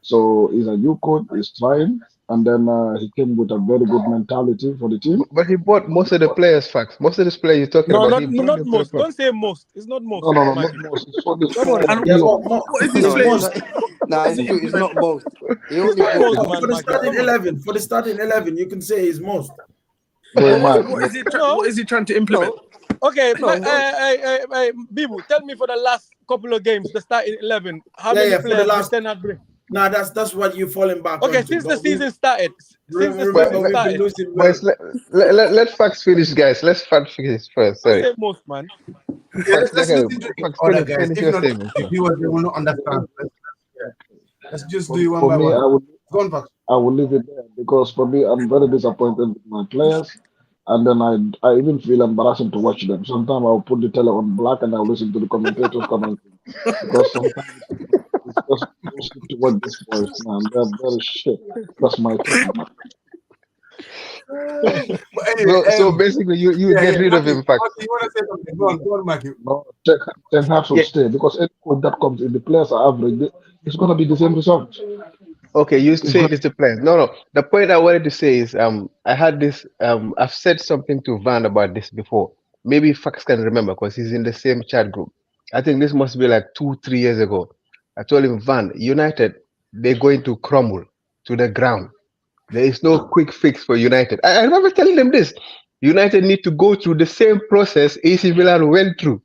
So he's a new coach, he's trying, and then he came with a very good mentality for the team. But he bought most of the players, facts. Most of these players you're talking No, about, he brought not them to the most. club. Don't say most. It's not No, most, no, no, not Mikey. most. He Not sold most. a And And few what, of them. what is his No, explain it's most? not. Nah, what is he it's not implementing? most. He It's only not bought most, two. man, For the Mikey. starting Come on. 11, you can say he's most. Boy, Mike, What is he No, what is he trying to implement? No, okay. no, it's not. Bibu, tell me for the last couple of games, the starting 11, how Yeah, many yeah. For the players did last, Ten Hag bring? now that's what you're falling back Okay, onto. since the But we season started, since the But season remember let, we've been started, losing boys, well. let facts finish, guys. Let's facts finish first. don't Sorry, say most, man. Yeah, facts. let's listen to the Facts other finish, guys. finish If your not, statement, the sir. viewers they will not understand. Yeah. Let's just do it one for by me, one. Go on, Fox. I will leave it there because for me, I'm very disappointed with my players. And then I even feel embarrassing to watch them. Sometimes I'll put the tele on black and I'll listen to the commentators commenting because sometimes it's just bullshit to watch these boys, man. They're very shit. That's my take on that. But anyway, So basically, you yeah, get yeah, rid of Matthew, him, facts. Matthew, you want to say something? Go on, Matthew. No, Ten Hag should Yeah. stay because any coach that comes in, the players are average. It's going to be the same result. Okay, you It's say going this to plans. No. The point I wanted to say is I had this I've said something to Van about this before. Maybe Fax can remember because he's in the same chat group. I think this must be like 2-3 years ago. I told him, Van, United, they're going to crumble to the ground. There is no quick fix for United. I remember telling them this. United need to go through the same process AC Milan went through,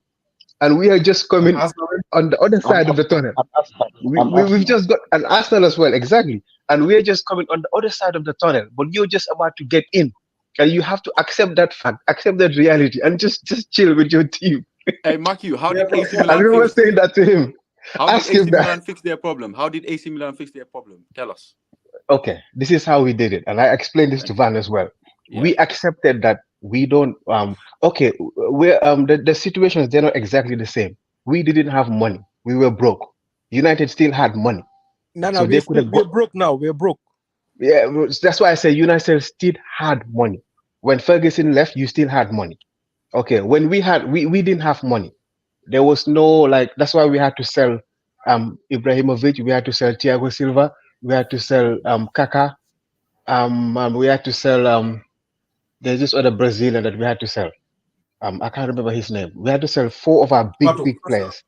and we are just And coming Arsenal, on the other and side of the tunnel. Arsenal, We, and we, we've Arsenal. just got an Arsenal as well, exactly. And we're just coming on the other side of the tunnel, but you're just about to get in. And you have to accept that fact, accept that reality, and just chill with your team. Hey, Matthew, how Yeah, did but AC I Milan remember fix? saying that to him. How did Ask him AC that. Milan fix their problem? How did AC Milan fix their problem? Tell us. Okay, this is how we did it. And I explained this to Van as well. Yeah. We accepted that we don't okay, we're the situations they're not exactly the same. We didn't have money. We were broke. United still had money. No, So they could have we're got broke now. We're broke. yeah, that's why I say United still had money. When Ferguson left, you still had money. Okay, when we didn't have money. There was no like that's why we had to sell Ibrahimovic. We had to sell Thiago Silva. We had to sell Kaká. We had to sell there's this other Brazilian that we had to sell. I can't remember his name. We had to sell four of our Pato. big players.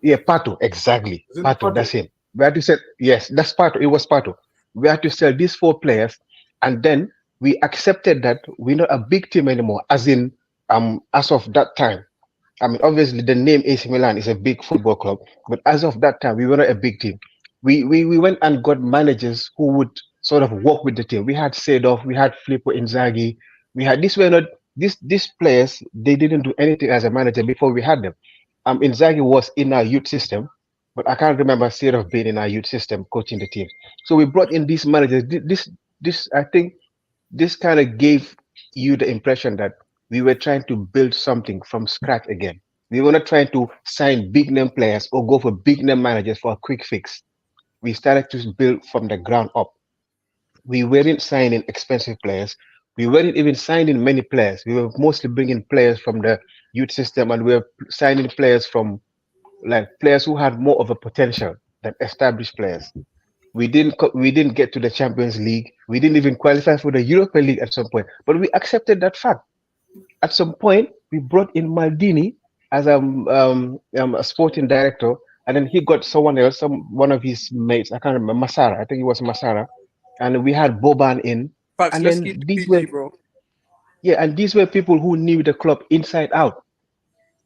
Yeah, Pato, exactly. Is it Pato, Pato? that's him. We had to sell, yes, that's Pato. It was Pato. We had to sell these four players, and then we accepted that we're not a big team anymore, as in, as of that time. I mean, obviously, the name AC Milan is a big football club, but as of that time, we were not a big team. We went and got managers who would sort of work with the team. We had Seedorf, we had Filippo Inzaghi, we had these were not these players. They didn't do anything as a manager before we had them. Inzaghi was in our youth system, but I can't remember Seedorf being in our youth system coaching the team. So we brought in these managers. This I think this kind of gave you the impression that we were trying to build something from scratch again. We were not trying to sign big name players or go for big name managers for a quick fix. We started to build from the ground up. We weren't signing expensive players. We weren't even signing many players. We were mostly bringing players from the youth system, and we were signing players from like players who had more of a potential than established players. We didn't get to the Champions League. We didn't even qualify for the Europa League at some point. But we accepted that fact. At some point, we brought in Maldini as a sporting director, and then he got someone else, one of his mates. I can't remember Masara. I think it was Masara, and we had Boban in, Facts. and Let's then keep the these were PG, bro. yeah, and these were people who knew the club inside out.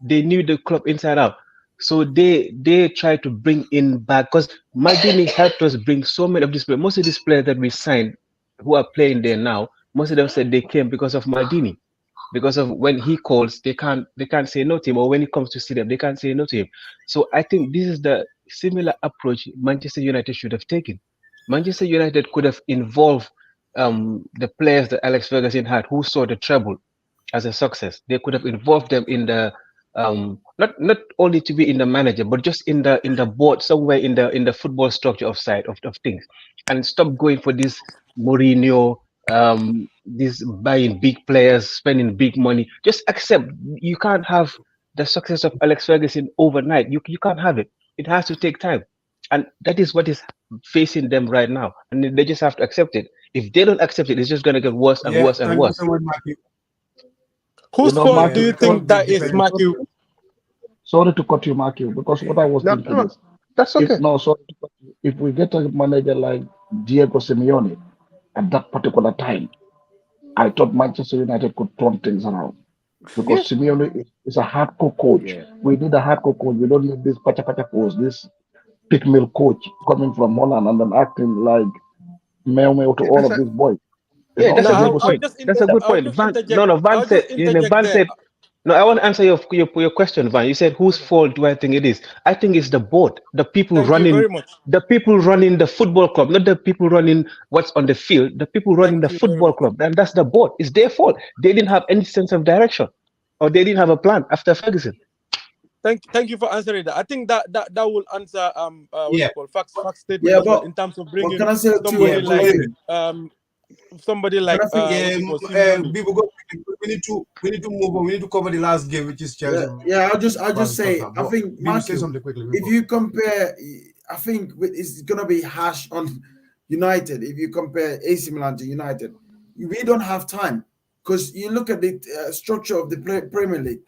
They knew the club inside out. So they tried to bring in back because Maldini helped us bring so many of these players. Most of these players that we signed who are playing there now, most of them said they came because of Maldini. Because of when he calls, they can't say no to him, or when he comes to see them, they can't say no to him. So I think this is the similar approach Manchester United should have taken. Manchester United could have involved the players that Alex Ferguson had, who saw the treble as a success. They could have involved them in the not only to be in the manager, but just in the board somewhere in the football structure of side of things, and stop going for this Mourinho, this buying big players, spending big money. Just accept you can't have the success of Alex Ferguson overnight. You can't have it. It has to take time, and that is what is facing them right now, and they just have to accept it. If they don't accept it, it's just gonna get worse and Yeah, worse and thank you worse. so much, Matthew. You Whose know, fault do Matthew, you sorry, think It that is, depends. Matthew? sorry to cut you, Matthew, because what I was No, thinking no, is, that's if okay. no, sorry to cut you, if we get a manager like Diego Simeone at that particular time, I thought Manchester United could turn things around because Yes. Simeone is a hardcore coach. Yeah. We need a hardcore coach. We don't need this pacha pacha coach, this pick mill coach coming from Holland and then acting like male male to Yeah, all of these boys. You yeah, know, that's No, a good Diego I'll Simeone. point. just That's a good I'll point. just Van, interject. no, no, Van I'll said, just interject Van there. said, no, I want to answer your question, Van. You said, whose fault do I think it is? I think it's the board, Thank you very much. the people running the football club, not the people running what's on the field, the people running the Thank you very football much. club. And that's the board. It's their fault. They didn't have any sense of direction, or they didn't have a plan after Ferguson. Thank you for answering that. I think that will answer what's Yeah, it called, facts statement Yeah, as well, in terms of but bringing can I say to you yeah, somebody but like one thing? um somebody Can like I finish? what's yeah, it called, Simeone. we will go. We need to move on. We need to cover the last game, which is Yeah, Chelsea yeah. I'll just versus say, Tottenham. I But think we will say Matthew, something quickly. if you compare, I think it's gonna be harsh on United if you compare AC Milan to United. We don't have time because you look at the structure of the Premier League.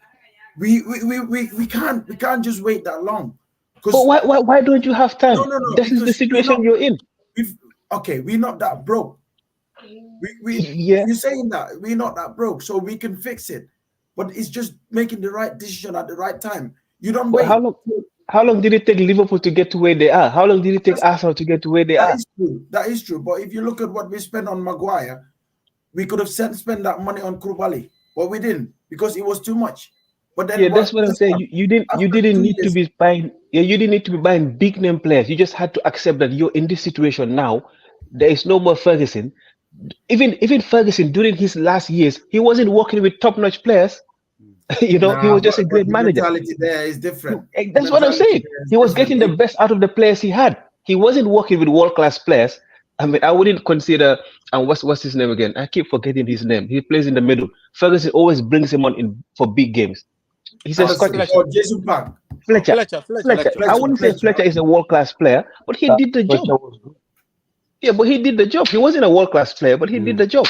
We can't just wait that long But because why don't you have no time? no no This is the because we're situation not you're in. we've we're not that broke. We Yeah. you're saying that we're not that broke, so we can fix it. But it's just making the right decision at the right time. You don't But wait. how long did it take Liverpool to get to where they are? How long did it take That's, Arsenal to get to where they that are? is true. That is true. But if you look at what we spent on Maguire, we could have spent that money on Koulibaly, but we didn't because it was too much. But Yeah, then what? that's what I'm Guess saying. what? You After didn't two need to years, be buying. Yeah, you didn't need to be buying big name players. You just had to accept that you're in this situation now. There is no more Ferguson. Even Ferguson during his last years, he wasn't working with top notch players. He nah. was just a But great the manager. mentality there is different. The That's what I'm mentality saying. there is He was different. getting the best out of the players he had. He wasn't working with world class players. I mean, I wouldn't consider. And what's his name again? I keep forgetting his name. He plays in the middle. Ferguson always brings him on in for big games. He's a Anderson Scottish. or Jason Park. Fletcher. Fletcher. Fletcher. I Fletcher. wouldn't say Fletcher. Fletcher is a world class player, but he did the job. Fletcher was good. Yeah, but he did the job. He wasn't a world class player, but he did the job.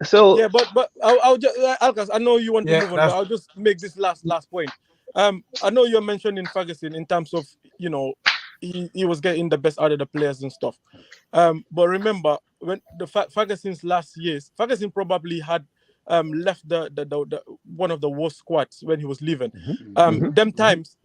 So Yeah, but I'll just Alcas, I know you want to Yeah, move on, but I'll just make this last point. I know you're mentioning Ferguson in terms of, you know, he was getting the best out of the players and stuff. But remember when the Ferguson's last years, Ferguson probably had left the one of the worst squads when he was leaving. Them times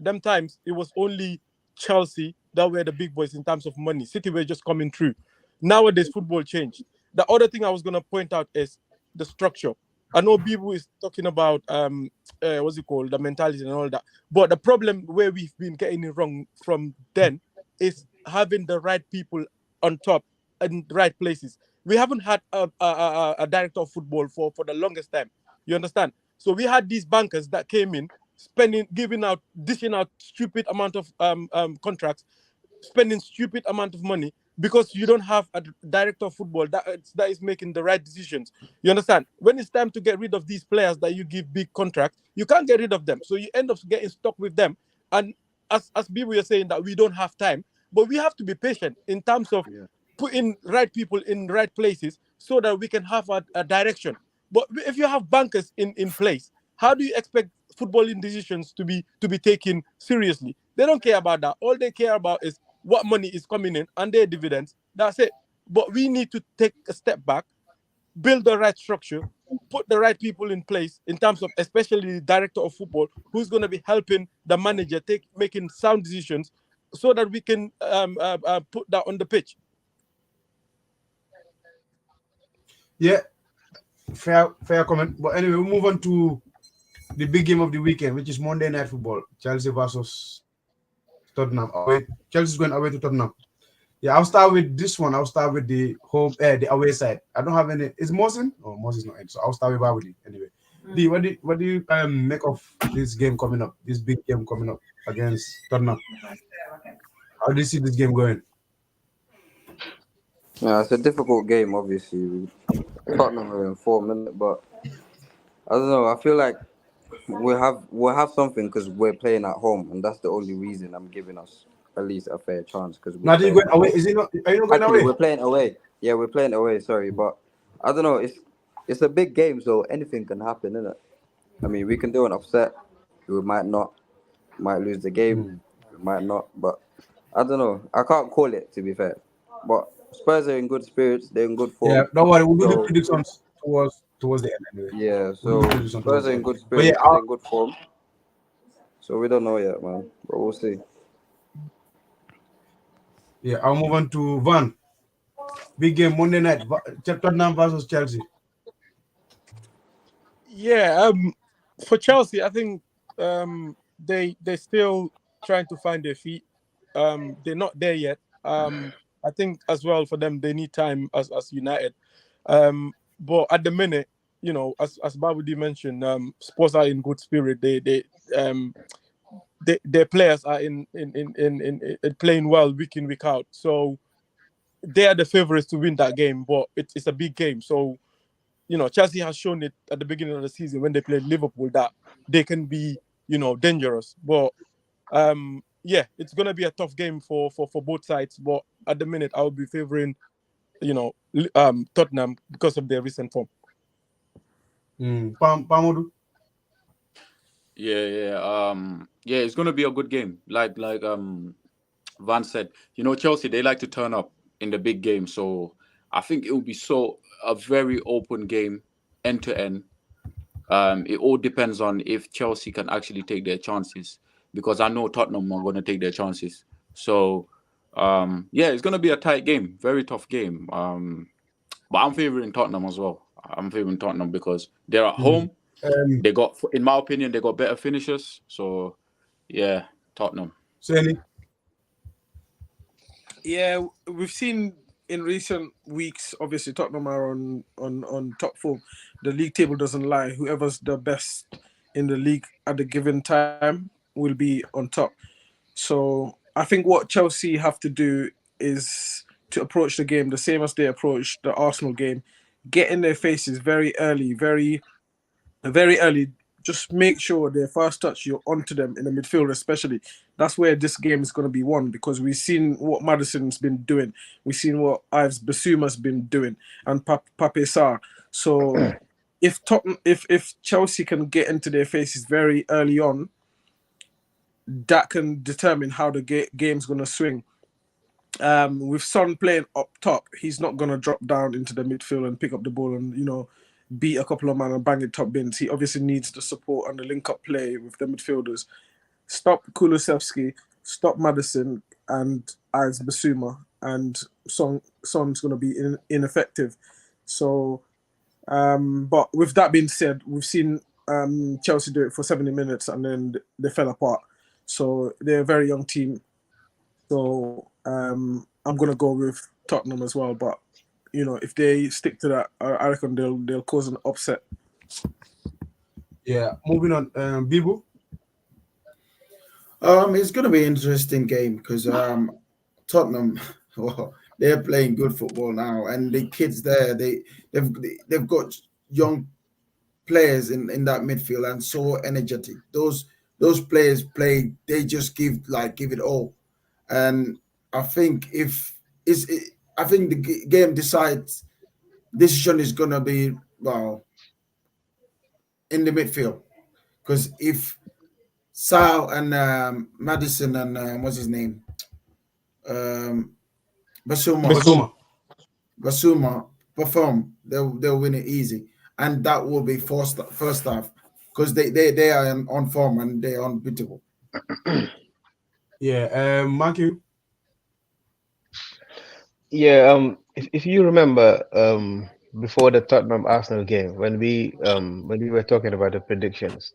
it was only Chelsea that were the big boys in terms of money. City were just coming through. Nowadays football changed. The other thing I was gonna point out is the structure. I know Bibu is talking about what's it called, the mentality and all that. But the problem where we've been getting it wrong from then is having the right people on top and the right places. We haven't had a director of football for the longest time. You understand? So we had these bankers that came in, dishing out stupid amount of contracts, spending stupid amount of money because you don't have a director of football that is making the right decisions. You understand? When it's time to get rid of these players that you give big contracts, you can't get rid of them. So you end up getting stuck with them. And as people are saying that we don't have time, but we have to be patient in terms of putting right people in right places so that we can have a direction. But if you have bankers in place, how do you expect footballing decisions to be taken seriously? They don't care about that. All they care about is what money is coming in and their dividends. That's it. But we need to take a step back, build the right structure, put the right people in place in terms of especially the director of football, who's going to be helping the manager making sound decisions so that we can put that on the pitch. Yeah, fair comment. But anyway, we move on to the big game of the weekend, which is Monday Night Football, Chelsea versus Tottenham. Away. Chelsea's going away to Tottenham. Yeah, I'll start with this one. I'll start with the the away side. I don't have any. Is Mosin? Oh, Mosin's not in. So I'll start with Bawudi anyway. D, what do you make of this game coming up? This big game coming up against Tottenham. How do you see this game going? Yeah, it's a difficult game, obviously. Tottenham are in form, innit? But I don't know. I feel like we'll have something because we're playing at home, and that's the only reason I'm giving us at least a fair chance. Because Now, are you going away? Is it not? Are you not going actually away? we're playing away. Yeah, we're playing away. Sorry, but I don't know. It's a big game, so anything can happen, innit? I mean, we can do an upset. We might not. Might lose the game. We might not. But I don't know. I can't call it, to be fair. But Spurs are in good spirits. They're in good form. Yeah, don't worry. We'll do the So predictions towards the end anyway. yeah, We'll do so the predictions Spurs towards are the in end. good But yeah, spirits. They're in good form. So we don't know yet, man. But we'll see. yeah, I'll move on to Van. Big game Monday night. Tottenham versus Chelsea. Yeah, for Chelsea, I think they're still trying to find their feet. They're not there yet. I think as well for them they need time as United. But at the minute, you know, as Babudi mentioned, Spurs are in good spirit. Their players are in playing well week in week out. So they are the favorites to win that game. But it's a big game. So you know, Chelsea has shown it at the beginning of the season when they played Liverpool that they can be, you know, dangerous. But yeah, it's gonna be a tough game for both sides. But at the minute, I would be favoring, you know, Tottenham because of their recent form. Pamodu. Yeah, it's gonna be a good game. Like Van said, you know, Chelsea, they like to turn up in the big game. So I think it will be a very open game, end to end. It all depends on if Chelsea can actually take their chances, because I know Tottenham are going to take their chances. So yeah, it's going to be a tight game, very tough game. But I'm favoring Tottenham as well. I'm favoring Tottenham because they're at home. They got, in my opinion, they got better finishers. So yeah, Tottenham. Seni. Yeah, we've seen in recent weeks, obviously Tottenham are on top form. The league table doesn't lie. Whoever's the best in the league at the given time will be on top. So I think what Chelsea have to do is to approach the game the same as they approached the Arsenal game, get in their faces very early, very early, just make sure their first touch you're onto them in the midfield, especially. That's where this game is going to be won because we've seen what Madison's been doing, we've seen what Ives Basuma's been doing, and Pape Sarr. So if Chelsea can get into their faces very early on, that can determine how the game's going to swing. With Son playing up top, he's not going to drop down into the midfield and pick up the ball and, beat a couple of men and bang it top bins. He obviously needs the support and the link-up play with the midfielders. Stop Kulusevski, stop Madison and Ives Basuma, and Son's going to be ineffective. So, but with that being said, we've seen Chelsea do it for 70 minutes and then they fell apart. So they're a very young team. So I'm going to go with Tottenham as well. But, if they stick to that, I reckon they'll cause an upset. Yeah, moving on. Bibu? It's going to be an interesting game because Tottenham, well, they're playing good football now, and the kids there, they've got young players in that midfield and so energetic. Those players play, they just give it all, and I think I think the game decision is going to be in the midfield because if Sal and Madison and what's his name? Basuma perform, they'll win it easy, and that will be first half because they are on form and they are unbeatable. Yeah, Matthew. Yeah, if you remember, before the Tottenham Arsenal game, when we were talking about the predictions,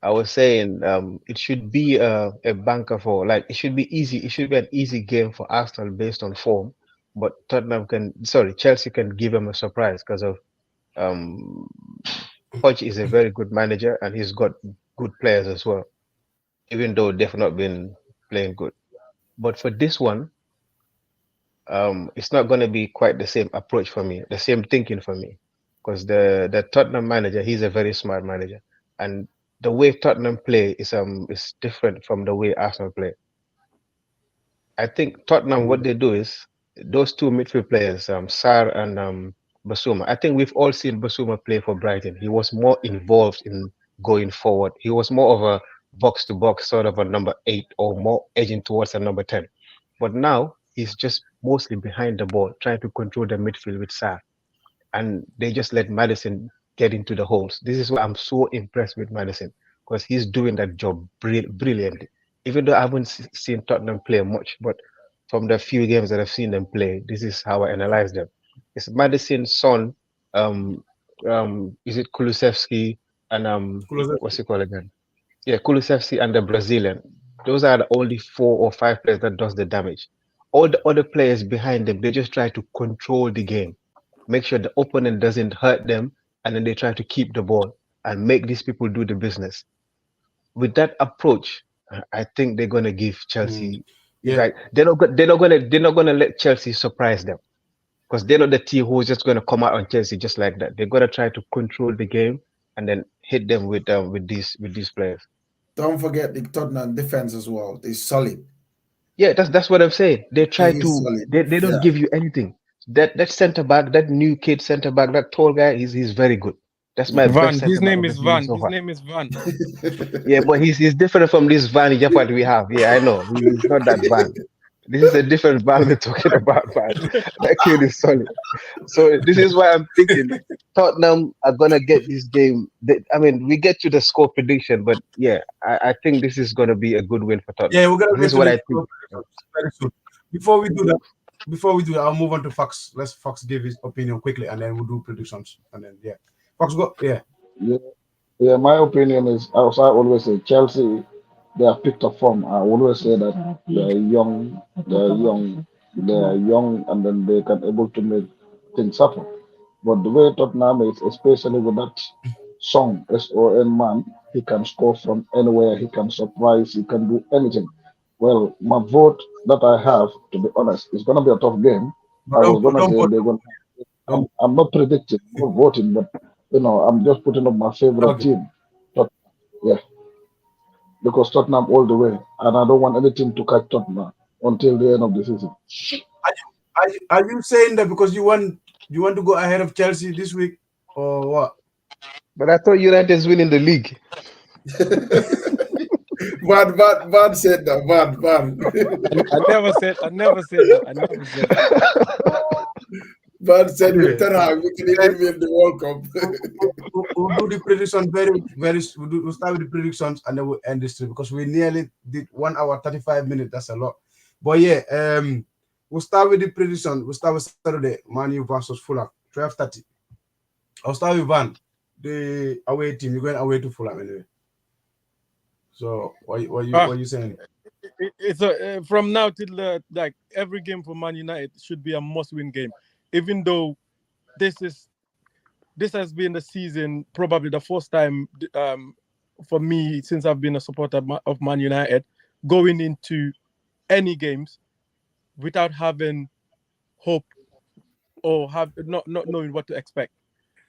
I was saying it should be a banker for, like, it should be easy. It should be an easy game for Arsenal based on form, but Chelsea can give them a surprise because of um Poch is a very good manager and he's got good players as well, even though they've not been playing good. But for this one, it's not going to be quite the same approach for me, the same thinking for me, because the Tottenham manager, he's a very smart manager, and the way Tottenham play is different from the way Arsenal play. I think Tottenham, what they do is those two midfield players, Sarr and Basuma. I think we've all seen Basuma play for Brighton. He was more involved in going forward. He was more of a box to box sort of a number 8 or more edging towards a number 10. But now he's just mostly behind the ball, trying to control the midfield with Sarr, and they just let Madison get into the holes. This is why I'm so impressed with Madison because he's doing that job brilliantly. Even though I haven't seen Tottenham play much, but from the few games that I've seen them play, this is how I analyze them. It's Madison, Son, um, is it Kulusevski and what's it called again? Yeah, Kulusevski and the Brazilian. Those are the only 4 or 5 players that does the damage. All the other players behind them, they just try to control the game, make sure the opponent doesn't hurt them, and then they try to keep the ball and make these people do the business. With that approach, I think they're gonna give Chelsea. Yeah. Like they're not gonna let Chelsea surprise them because they're not the team who's just gonna come out on Chelsea just like that. They're gonna try to control the game and then hit them with these players. Don't forget the Tottenham defense as well. They're solid. Yeah, that's what I'm saying. They try He is to solid. they don't Yeah. give you anything. That center back, that new kid center back, that tall guy, he's very good. That's my best Van. center His back name of the is season Van. so His far. name is Van. Yeah, but he's different from this Van Japad we have. Yeah, I know. He's not that Van. This is a different Van we're talking about, man. That kid is solid. So this is why I'm thinking Tottenham are gonna get this game. I mean, we get to the score prediction, but yeah, I think this is gonna be a good win for Tottenham. Yeah, we're gonna This get is to what the I think. very soon. Before we do that, I'll move on to Fox. Let's Fox give his opinion quickly, and then we'll do predictions. And then Fox go. Yeah. Yeah, yeah. My opinion is, as I always say, Chelsea, they have picked up form. I always say that they're young, and then they can able to make things happen. But the way Tottenham is, especially with that song, SON man, he can score from anywhere, he can surprise, he can do anything. Well, my vote that I have, to be honest, is going to be a tough game. But I was going to don't say put they're going don't I'm not predicting, I'm not voting, but I'm just putting up my favorite okay. team. Yeah, because Tottenham all the way, and I don't want any team to catch Tottenham until the end of the season. Are you saying that because you want to go ahead of Chelsea this week or what? But I thought United is winning the league. Bad said that. Bad. I never said that. I never said that. Bad said with Anyway, Ten Hag, we can even win the World Cup. we'll do the prediction very. We'll start with the predictions and then we'll end this trip because we nearly did 1 hour 35 minutes. That's a lot. But yeah, we'll start with the prediction. We'll start with Saturday, Man U versus Fulham, 12:30. I'll start with Van, the away team. You're going away to Fulham anyway. So what you saying? It's from now till like every game for Man United should be a must-win game, even though this has been the season probably the first time for me since I've been a supporter of Man United going into any games without having hope or not knowing what to expect.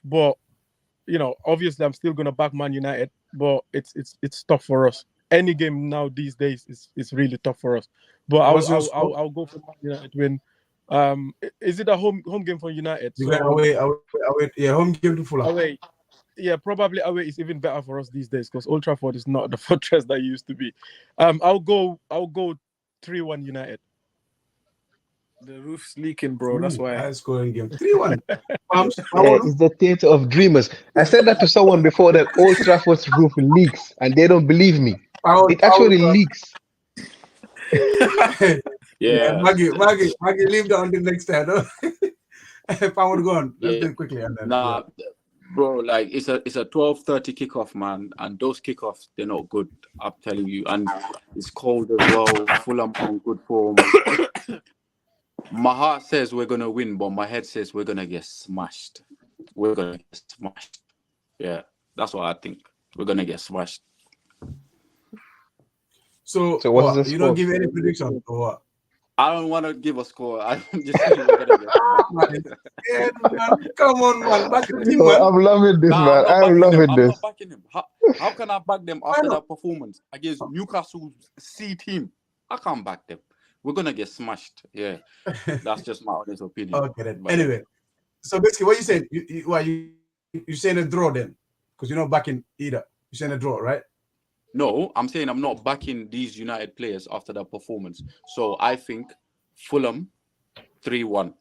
But obviously I'm still gonna back Man United, but it's tough for us. Any game now these days is really tough for us. But I'll go for Man United win. Is it a home game for United? You got away. Yeah, home game to Fulham. Away. Yeah, probably away is even better for us these days because Old Trafford is not the fortress that it used to be. I'll go 3-1 United. The roof's leaking, bro. That's why. High scoring game. 3-1. It's the theater of dreamers. I said that to someone before that Old Trafford's roof leaks, and they don't believe me. It actually leaks. Yeah. Maggie, leave that until next time. No? Power gone. Let's do it quickly and then. Nah, bro, like it's a 12:30 kickoff, man, and those kickoffs they're not good. I'm telling you, and it's cold as well. Fulham on good form. My heart says we're gonna win, but my head says we're gonna get smashed. We're gonna get smashed. Yeah, that's what I think. We're gonna get smashed. So what's the you score? don't give any prediction or what? I don't want to give a score. I'm just saying we're gonna get smashed. Yeah, man. Come on, man. Back to the team, Yo, man. I'm loving this, man. I'm loving I'm this. not backing him. How can I back them after that performance against Newcastle's C team? I can't back them. We're gonna get smashed. Yeah, that's just my honest opinion. Okay, then. Anyway, so basically, what you saying? You saying a draw then? Because you're not backing either. You're saying a draw, right? No, I'm saying I'm not backing these United players after that performance. So I think Fulham 3-1.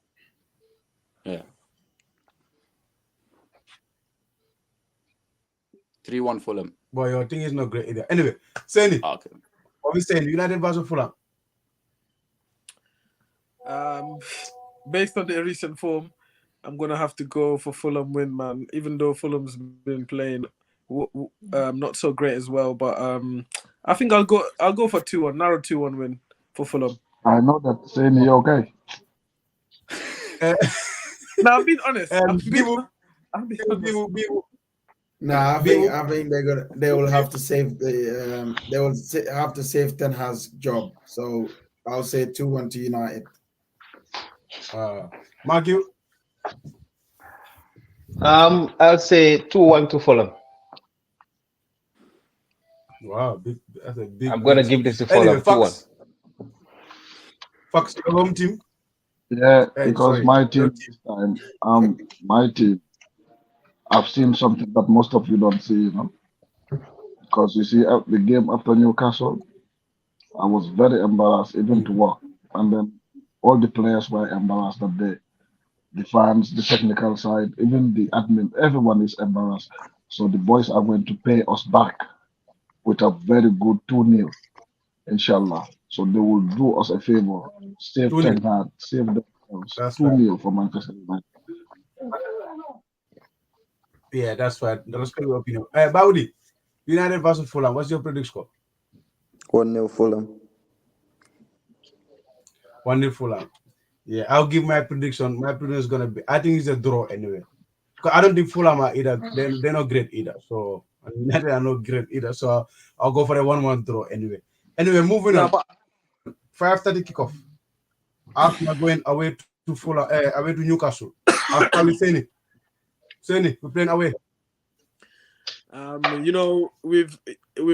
Yeah. 3-1 Fulham. Boy, your thing is not great either. Anyway, saying it. Okay. What we saying? United versus Fulham. Based on their recent form, I'm gonna have to go for Fulham win, man. Even though Fulham's been playing not so great as well, but I think I'll go for 2-1, narrow 2-1 win for Fulham. I know that saying you okay. Now I'm being honest. Nah, I think they will have to save have to save Ten Hag's job. So I'll say 2-1 to United. Mark, you? I'll say 2-1 to Fulham. Wow, that's a big. I'm gonna give this to Fulham. Anyway, Fox, your home team. Yeah, because my team this time, my team, I've seen something that most of you don't see, because you see the game after Newcastle, I was very embarrassed even to walk, and then all the players were embarrassed that day. The fans, the technical side, even the admin, everyone is embarrassed. So the boys are going to pay us back with a very good 2-0, inshallah. So they will do us a favor, save Ten Hag, save themselves. 2-0 for Manchester United. Yeah, that's right. That's your opinion. Baudi, United versus Fulham. What's your prediction score? 1-0 Fulham. 1-0 Fulham. Yeah, I'll give my prediction. My prediction is gonna be. I think it's a draw anyway. Because I don't think Fulham are either. They're not great either. So United are not great either. So I'll go for a 1-1 draw anyway. Anyway, moving on. 5:30 kickoff. Arsenal going away to Fulham, away to Newcastle. After we saying it, we're playing away. You know, we've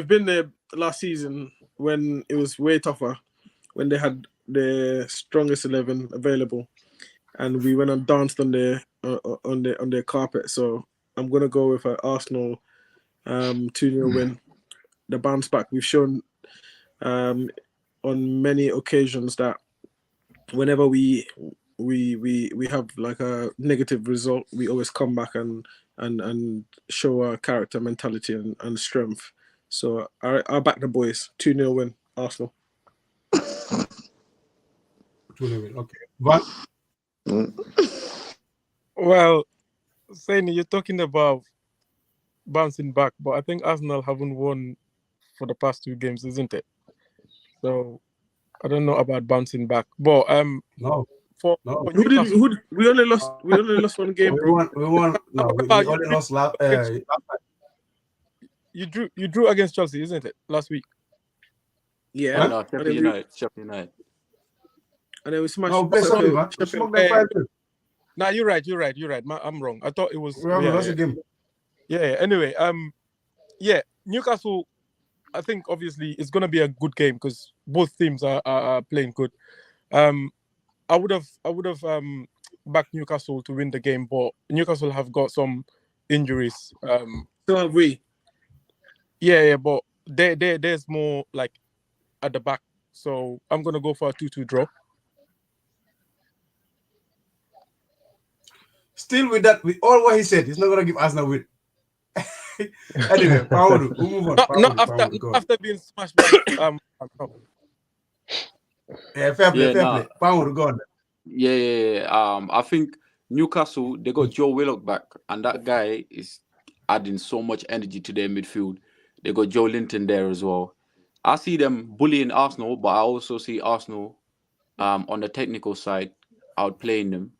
been there last season when it was way tougher, when they had the strongest 11 available, and we went and danced on their carpet. So I'm gonna go with Arsenal 2-0 win. The bounce back. We've shown on many occasions that whenever we have like a negative result, we always come back and show our character, mentality, and strength. So I'll back the boys. 2-0 win, Arsenal. 2-0 win. Okay. Van? Well, saying you're talking about bouncing back, but I think Arsenal haven't won for the past 2 games, isn't it? So I don't know about bouncing back, but No. for Who did Newcastle, we only lost? We only lost one game, bro. We won. No, we only lost last. You drew against Chelsea, isn't it, last week? Yeah. No, Sheffield United. And then we smashed. No, play sorry, man. Nah, you're right. I'm wrong. I thought it was. We lost a game. Yeah. Anyway, Newcastle. I think obviously it's gonna be a good game because both teams are playing good. I would have backed Newcastle to win the game, but Newcastle have got some injuries. So have we. Yeah, but there's more like at the back. So I'm gonna go for a 2-2 draw. Still with that, with all what he said, he's not gonna give Arsenal win. Anyway, Paolo, we'll move on. After being smashed by Yeah, fair play. Paolo, go on. Yeah. I think Newcastle, they got Joe Willock back, and that guy is adding so much energy to their midfield. They got Joe Linton there as well. I see them bullying Arsenal, but I also see Arsenal on the technical side outplaying them.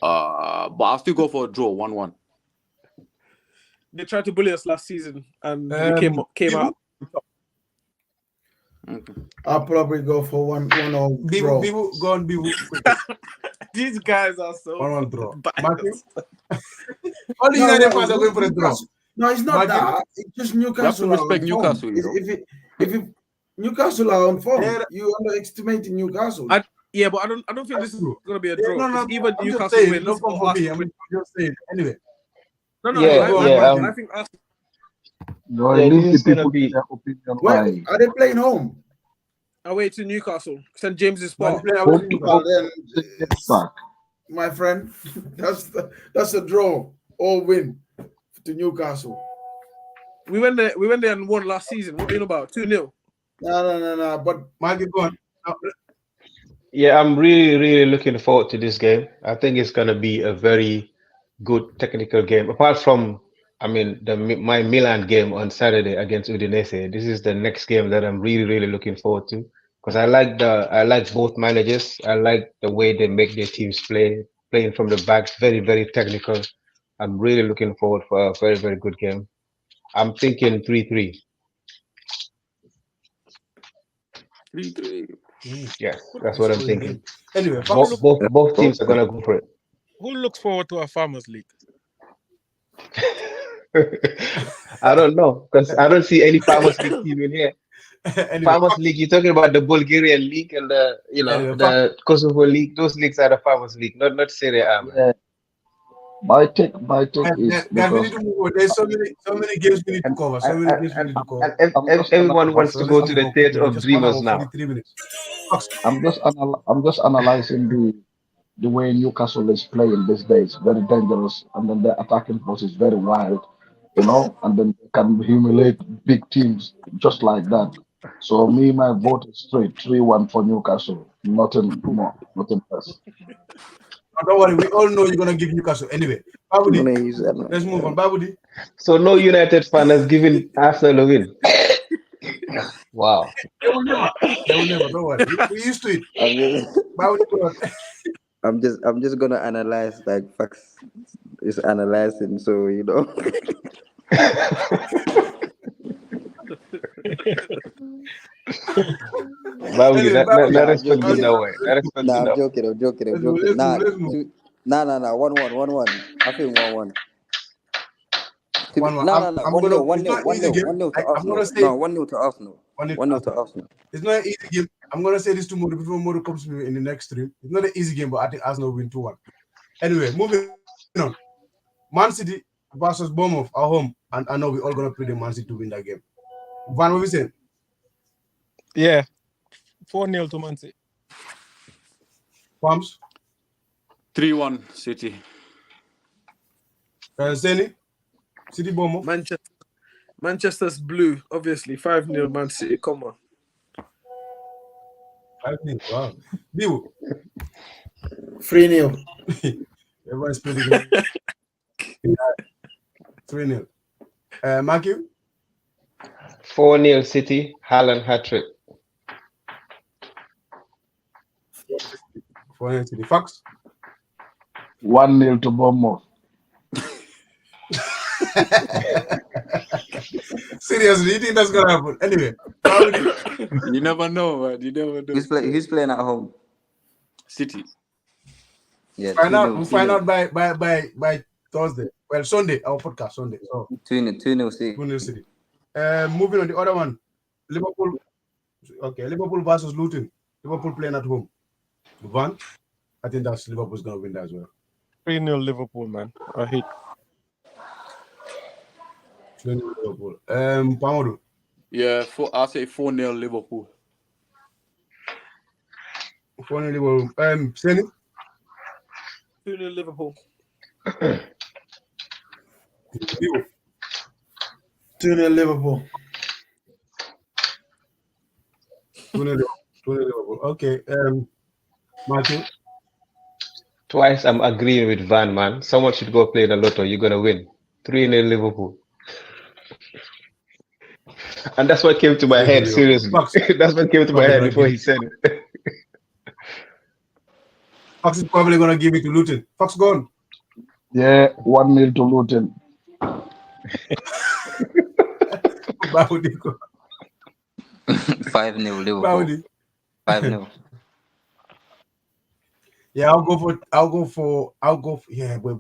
But I'll still go for a draw, 1-1. They tried to bully us last season, and we came out. Okay. I'll probably go for 1-1 draw. Go on, These guys are so 1-1 draw. biased. Only United fans are going for a draw. No, it's not that. It's just Newcastle. You have to respect Newcastle. If Newcastle are on form, you underestimating Newcastle. But I don't think this is going to be a draw. No, even I'm Newcastle saying, wins. no for me. I'm just saying. Anyway. I think Arsenal. No, Yeah, leave this is the gonna people be- their opinion. Where Why? are they playing home? Away to Newcastle, St James's Park. Home to Well, then, back. my friend, that's a draw or win to Newcastle. We went there and won last season. What do you know about 2-0? No. But Maggie, go on. Yeah, I'm really looking forward to this game. I think it's gonna be a very good technical game. Apart from, I mean, my Milan game on Saturday against Udinese. This is the next game that I'm really looking forward to because I like both managers. I like the way they make their teams playing from the back, very technical. I'm really looking forward for a very good game. I'm thinking 3-3. 3-3. Yes, that's what I'm thinking. Anyway, Both teams are gonna go for it. Who looks forward to a Farmers League? I don't know because I don't see any Farmers League team in here. anyway, Farmers League, you're talking about the Bulgarian league and the Kosovo league. Those leagues are the Farmers League, not Serie A. Man. Yeah. My take is we because need to move on. There's so many games we need to cover. And everyone wants to go to the theater of dreamers now. 3 minutes. I'm just analyzing the way Newcastle is playing these days. Very dangerous, and then the attacking force is very wild, and then they can humiliate big teams just like that. So my vote is straight 3-1 for Newcastle. Nothing more, nothing less. Don't worry, we all know you're gonna give Newcastle. Anyway, Babudi, let's move on. Babudi. So no United fan has given Arsenal a win. Wow. They will never. Don't worry. We used to it. Babudi, go on. I'm just gonna analyze like facts. It's analyzing, so Babudi, let us put it that way. I'm joking. Nah, 1-1. I think 1-1. 1-1. No, no. I'm 1 gonna. 0, 1 It's 0, not 1 easy 0, game. 1 0 to I'm gonna Arsenal. say No, 1 0 to Arsenal. 1-0 1 0 to Arsenal. Arsenal. It's not an easy game. I'm gonna say this to Modu before Modu comes to me in the next stream. It's not an easy game, but I think Arsenal win 2-1. Anyway, moving on. Man City versus Bournemouth at home, and I know we're all gonna play the Man City to win that game. Van, what we saying? Yeah, 4-0 to Man City. Palms? 3-1 City. Seni? City Bournemouth? Manchester's blue, obviously 5-0 Man City. Come on. 5-0. Wow. Bill? 3-0. Everyone's pretty good. 3-0. Matthew? 4-0 City, Haaland hat-trick. 4-0 City. Fox? 1-0 to Bournemouth. Seriously, you think that's gonna happen? Anyway, You never know, man. You never know. Who's playing at home? City. Yeah, we'll find out by Thursday. Well, Sunday, our podcast Sunday. So 2-0 City. 2-0 City. Moving on the other one, Liverpool. Okay, Liverpool versus Luton. Liverpool playing at home. Van, I think that's Liverpool's gonna win that as well. 3-0 Liverpool, man. I hate. 3-0 Liverpool. Pamodu. Yeah, I'll say 4-0 Liverpool. 4-0 Liverpool. Seni? 2-0 Liverpool. 2-0 Liverpool. 2-0 Liverpool. Okay. Matthew? Twice I'm agreeing with Van, man. Someone should go play the lotto. You're gonna win. 3-0 Liverpool. And that's what came to my head, seriously. That's what came to my head before he said it. Fox is probably gonna give it to Luton. Fox gone. Yeah, 1-0 to Luton. 5-0 Liverpool. 5-0. Yeah, I'll go for yeah, but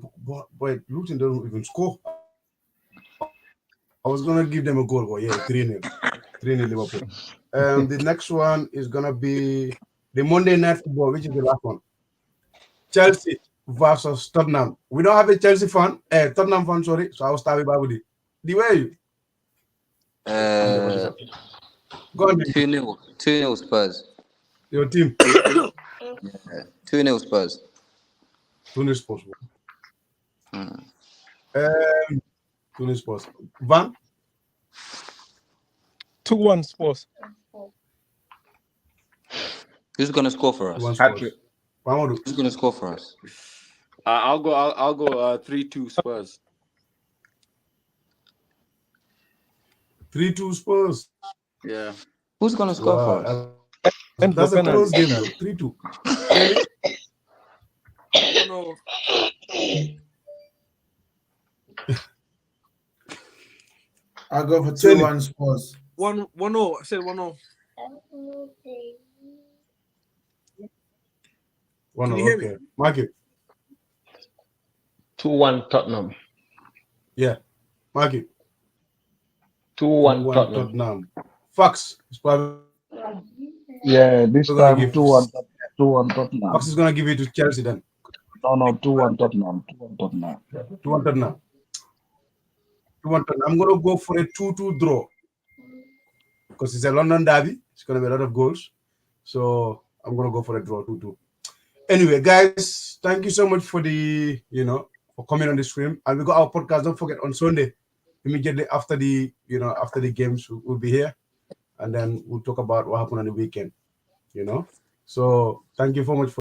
Luton don't even score. I was gonna give them a goal, but yeah, 3-0. 3-0 Liverpool. The next one is gonna be the Monday Night Football, which is the last one. Chelsea versus Tottenham. We don't have a Chelsea fan, Tottenham fan, sorry. So I'll start with Babudi. Where are you? 2-0 Spurs. Your team. 2-0 Spurs. 2-0 Spurs. 2-0 Spurs. Van? 2-1 Spurs. Who's gonna score for us? Who's gonna score for us? I'll go 3-2 Spurs. 3-2 Spurs. Yeah. Who's gonna score for us? That's a close game, though. 3-2. No. I'll go for 2-1 Spurs. 1-0. I said 1-0. 1-0. Can you hear Okay. me? Mark it. 2-1 Tottenham. Yeah. Mark it. 2-1 Tottenham. Fox is probably Yeah, this gonna time give 2-1 Tottenham. Fox is gonna give it to Chelsea then. No, 2-1 Tottenham. 2-1 Tottenham. 2-1 Tottenham. 2-1 Tottenham. I'm gonna go for a 2-2 draw because it's a London derby. It's gonna be a lot of goals, so I'm gonna go for a draw 2-2. Anyway, guys, thank you so much for for coming on the stream. And we got our podcast. Don't forget on Sunday, immediately after the games, we'll be here, and then we'll talk about what happened on the weekend. So thank you so much for